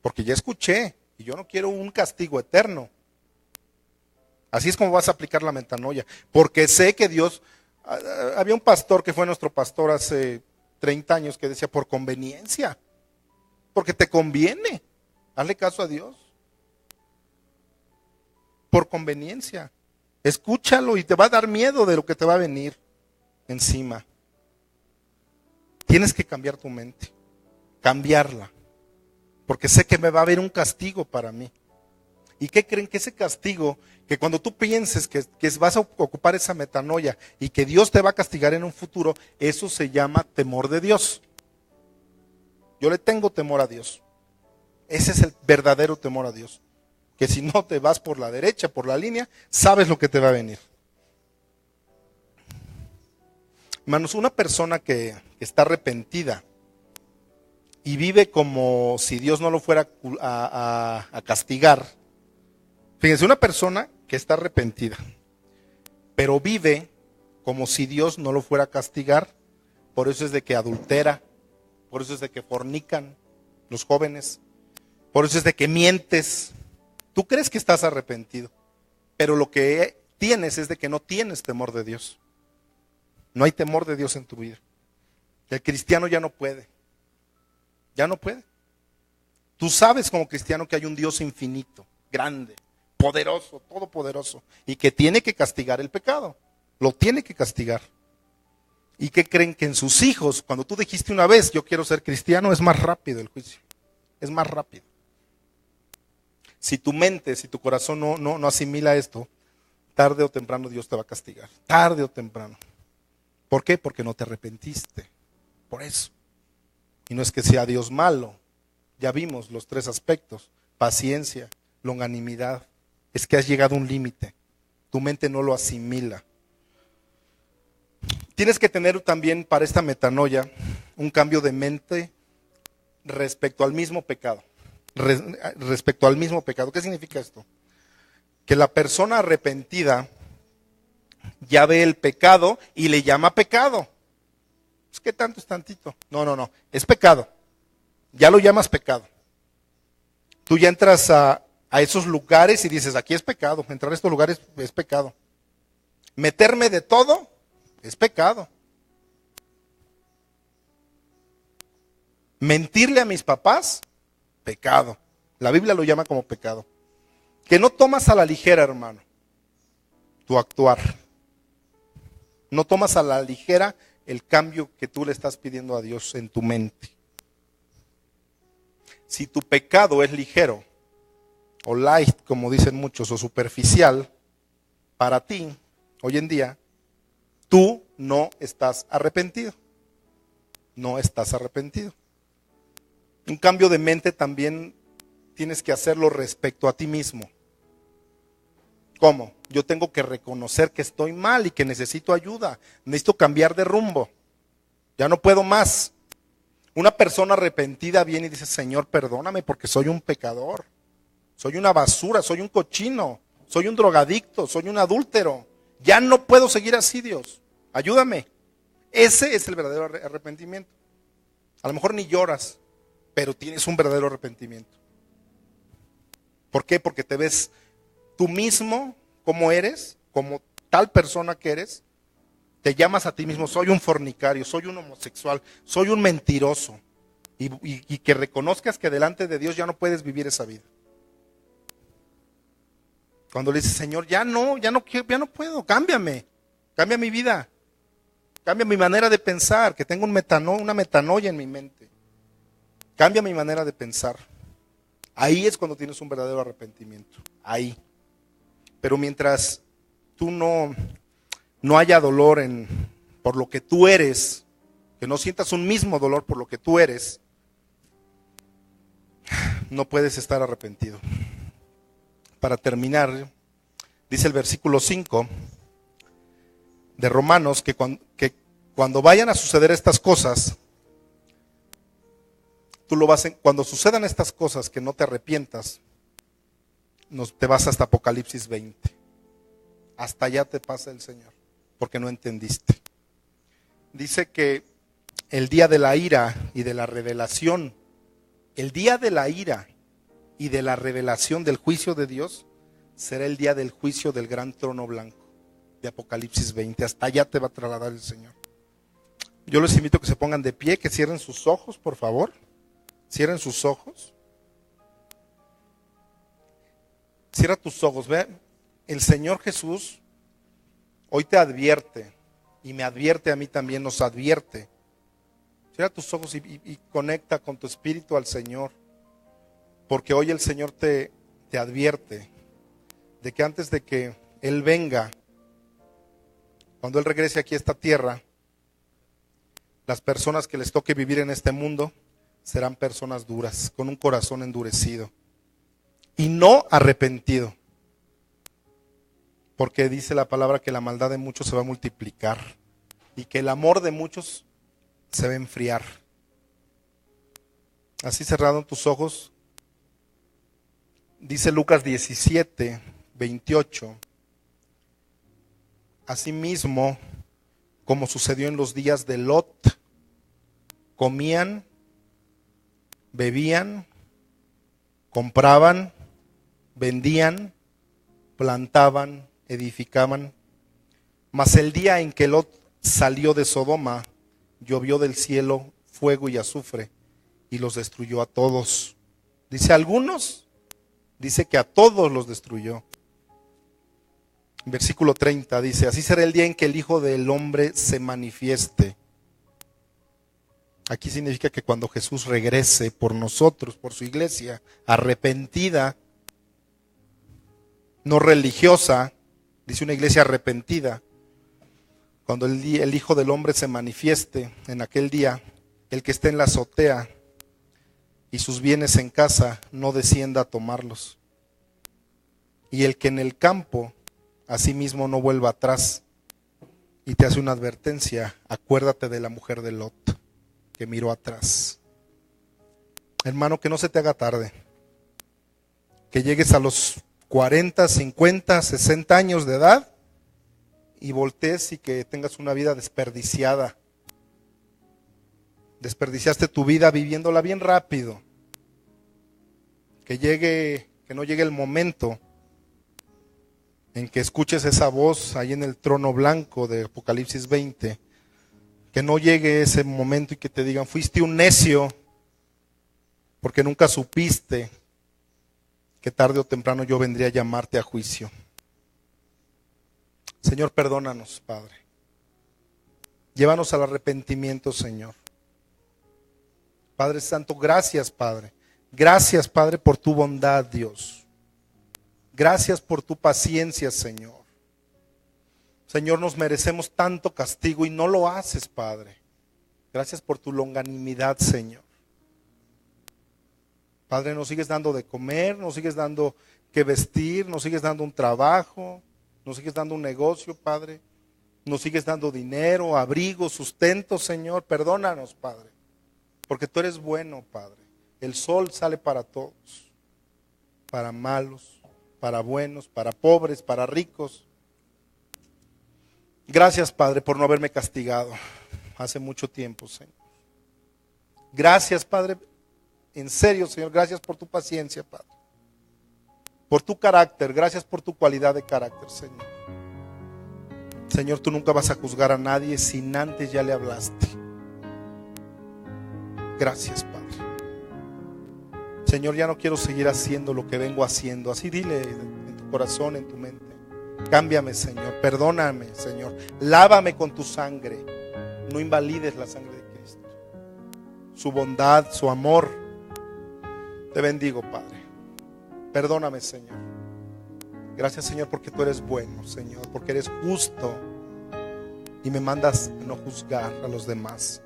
porque ya escuché, y yo no quiero un castigo eterno. Así es como vas a aplicar la metanoia, porque sé que Dios... Había un pastor que fue nuestro pastor hace 30 años que decía: por conveniencia, porque te conviene, hazle caso a Dios. Por conveniencia, escúchalo y te va a dar miedo de lo que te va a venir encima. Tienes que cambiar tu mente, cambiarla, porque sé que me va a haber un castigo para mí. ¿Y qué creen? Que ese castigo, que cuando tú pienses que vas a ocupar esa metanoia y que Dios te va a castigar en un futuro, eso se llama temor de Dios. Yo le tengo temor a Dios. Ese es el verdadero temor a Dios. Que si no te vas por la derecha, por la línea, sabes lo que te va a venir. Hermanos, una persona que está arrepentida y vive como si Dios no lo fuera a castigar. Fíjense, una persona que está arrepentida, pero vive como si Dios no lo fuera a castigar. Por eso es de que adultera, por eso es de que fornican los jóvenes, por eso es de que mientes. Tú crees que estás arrepentido, pero lo que tienes es de que no tienes temor de Dios. No hay temor de Dios en tu vida. El cristiano ya no puede. Ya no puede. Tú sabes como cristiano que hay un Dios infinito, grande, poderoso, todopoderoso, y que tiene que castigar el pecado. Lo tiene que castigar. ¿Y qué creen? Que en sus hijos, cuando tú dijiste una vez, yo quiero ser cristiano, es más rápido el juicio. Es más rápido. Si tu mente, si tu corazón no asimila esto, tarde o temprano Dios te va a castigar. Tarde o temprano. ¿Por qué? Porque no te arrepentiste. Por eso. Y no es que sea Dios malo. Ya vimos los tres aspectos: paciencia, longanimidad. Es que has llegado a un límite. Tu mente no lo asimila. Tienes que tener también para esta metanoia un cambio de mente respecto al mismo pecado. Respecto al mismo pecado. ¿Qué significa esto? Que la persona arrepentida ya ve el pecado y le llama pecado. Pues, ¿qué tanto es tantito? No, es pecado. Ya lo llamas pecado. Tú ya entras a esos lugares y dices, aquí es pecado. Entrar a estos lugares es pecado. Meterme de todo es pecado. Mentirle a mis papás, pecado. La Biblia lo llama como pecado. Que no tomas a la ligera, hermano, tu actuar. No tomas a la ligera el cambio que tú le estás pidiendo a Dios en tu mente. Si tu pecado es ligero, o light, como dicen muchos, o superficial, para ti, hoy en día, tú no estás arrepentido. No estás arrepentido. Un cambio de mente también tienes que hacerlo respecto a ti mismo. ¿Cómo? Yo tengo que reconocer que estoy mal y que necesito ayuda. Necesito cambiar de rumbo. Ya no puedo más. Una persona arrepentida viene y dice, Señor, perdóname porque soy un pecador. Soy una basura, soy un cochino, soy un drogadicto, soy un adúltero. Ya no puedo seguir así, Dios. Ayúdame. Ese es el verdadero arrepentimiento. A lo mejor ni lloras, pero tienes un verdadero arrepentimiento. ¿Por qué? Porque te ves tú mismo como eres, como tal persona que eres. Te llamas a ti mismo, soy un fornicario, soy un homosexual, soy un mentiroso. Y que reconozcas que delante de Dios ya no puedes vivir esa vida. Cuando le dices, Señor, ya no quiero, ya no puedo, cámbiame, cambia mi vida, cambia mi manera de pensar, que tengo una metanoia en mi mente. Cambia mi manera de pensar. Ahí es cuando tienes un verdadero arrepentimiento. Ahí. Pero mientras tú no haya dolor por lo que tú eres, que no sientas un mismo dolor por lo que tú eres, no puedes estar arrepentido. Para terminar, dice el versículo 5 de Romanos que cuando vayan a suceder estas cosas, cuando sucedan estas cosas que no te arrepientas, te vas hasta Apocalipsis 20. Hasta allá te pasa el Señor, porque no entendiste. Dice que el día de la ira y de la revelación, el día de la ira y de la revelación del juicio de Dios, será el día del juicio del gran trono blanco, de Apocalipsis 20. Hasta allá te va a trasladar el Señor. Yo les invito a que se pongan de pie, que cierren sus ojos, por favor. Cierren sus ojos. Cierra tus ojos. Ve, el Señor Jesús hoy te advierte, y me advierte a mí también, nos advierte. Cierra tus ojos y conecta con tu espíritu al Señor, porque hoy el Señor te advierte de que antes de que Él venga, cuando Él regrese aquí a esta tierra, las personas que les toque vivir en este mundo serán personas duras, con un corazón endurecido y no arrepentido. Porque dice la palabra que la maldad de muchos se va a multiplicar y que el amor de muchos se va a enfriar. Así cerrado tus ojos, dice Lucas 17, 28. Asimismo, como sucedió en los días de Lot, comían, bebían, compraban, vendían, plantaban, edificaban. Mas el día en que Lot salió de Sodoma, llovió del cielo fuego y azufre y los destruyó a todos. Dice algunos, dice que a todos los destruyó. Versículo 30 dice, así será el día en que el Hijo del Hombre se manifieste. Aquí significa que cuando Jesús regrese por nosotros, por su iglesia, arrepentida, no religiosa, dice una iglesia arrepentida, cuando el Hijo del Hombre se manifieste en aquel día, el que esté en la azotea y sus bienes en casa no descienda a tomarlos. Y el que en el campo asimismo no vuelva atrás. Y te hace una advertencia, acuérdate de la mujer de Lot. que miró atrás. Hermano, que no se te haga tarde. Que llegues a los 40, 50, 60 años de edad y voltees y que tengas una vida desperdiciada. Desperdiciaste tu vida viviéndola bien rápido. Que no llegue el momento en que escuches esa voz ahí en el trono blanco de Apocalipsis 20. Que no llegue ese momento y que te digan, fuiste un necio, porque nunca supiste que tarde o temprano yo vendría a llamarte a juicio. Señor, perdónanos, Padre. Llévanos al arrepentimiento, Señor. Padre Santo, gracias, Padre. Gracias, Padre, por tu bondad, Dios. Gracias por tu paciencia, Señor. Señor, nos merecemos tanto castigo y no lo haces, Padre. Gracias por tu longanimidad, Señor. Padre, nos sigues dando de comer, nos sigues dando que vestir, nos sigues dando un trabajo, nos sigues dando un negocio, Padre. Nos sigues dando dinero, abrigo, sustento, Señor. Perdónanos, Padre, porque tú eres bueno, Padre. El sol sale para todos, para malos, para buenos, para pobres, para ricos. Gracias, Padre, por no haberme castigado hace mucho tiempo, Señor. Gracias, Padre, en serio, Señor, gracias por tu paciencia, Padre. Por tu carácter, gracias por tu cualidad de carácter, Señor. Señor, tú nunca vas a juzgar a nadie sin antes ya le hablaste. Gracias, Padre. Señor, ya no quiero seguir haciendo lo que vengo haciendo. Así dile en tu corazón, en tu mente. Cámbiame, Señor, perdóname, Señor. Lávame con tu sangre. No invalides la sangre de Cristo. Su bondad, su amor. Te bendigo, Padre. Perdóname, Señor. Gracias, Señor, porque tú eres bueno, Señor, porque eres justo y me mandas a no juzgar a los demás.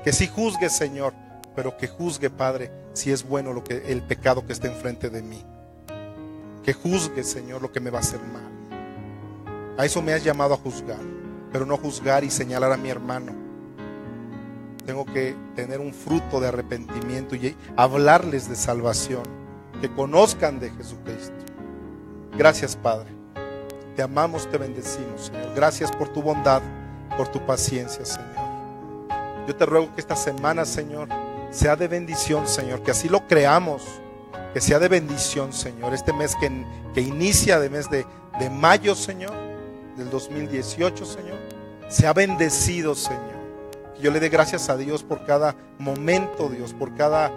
Que sí juzgue, Señor, pero que juzgue, Padre, si es bueno el pecado que está enfrente de mí. Que juzgue, Señor, lo que me va a hacer mal. A eso me has llamado a juzgar, pero no juzgar y señalar a mi hermano. Tengo que tener un fruto de arrepentimiento y hablarles de salvación, que conozcan de Jesucristo. Gracias, Padre. Te amamos, te bendecimos, Señor. Gracias por tu bondad, por tu paciencia, Señor. Yo te ruego que esta semana, Señor, sea de bendición, Señor, que así lo creamos, que sea de bendición, Señor. Este mes que inicia de mes de mayo, Señor, del 2018, Señor, sea bendecido, Señor. Que yo le dé gracias a Dios por cada momento, Dios, por cada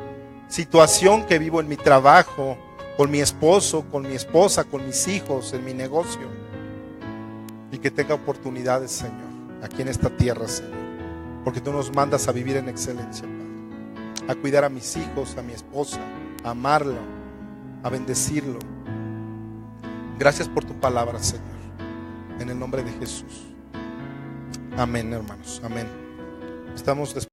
situación que vivo en mi trabajo, con mi esposo, con mi esposa, con mis hijos, en mi negocio. Y que tenga oportunidades, Señor, aquí en esta tierra, Señor. Porque tú nos mandas a vivir en excelencia, Padre. A cuidar a mis hijos, a mi esposa, a amarlo, a bendecirlo. Gracias por tu palabra, Señor. En el nombre de Jesús. Amén, hermanos. Amén. Estamos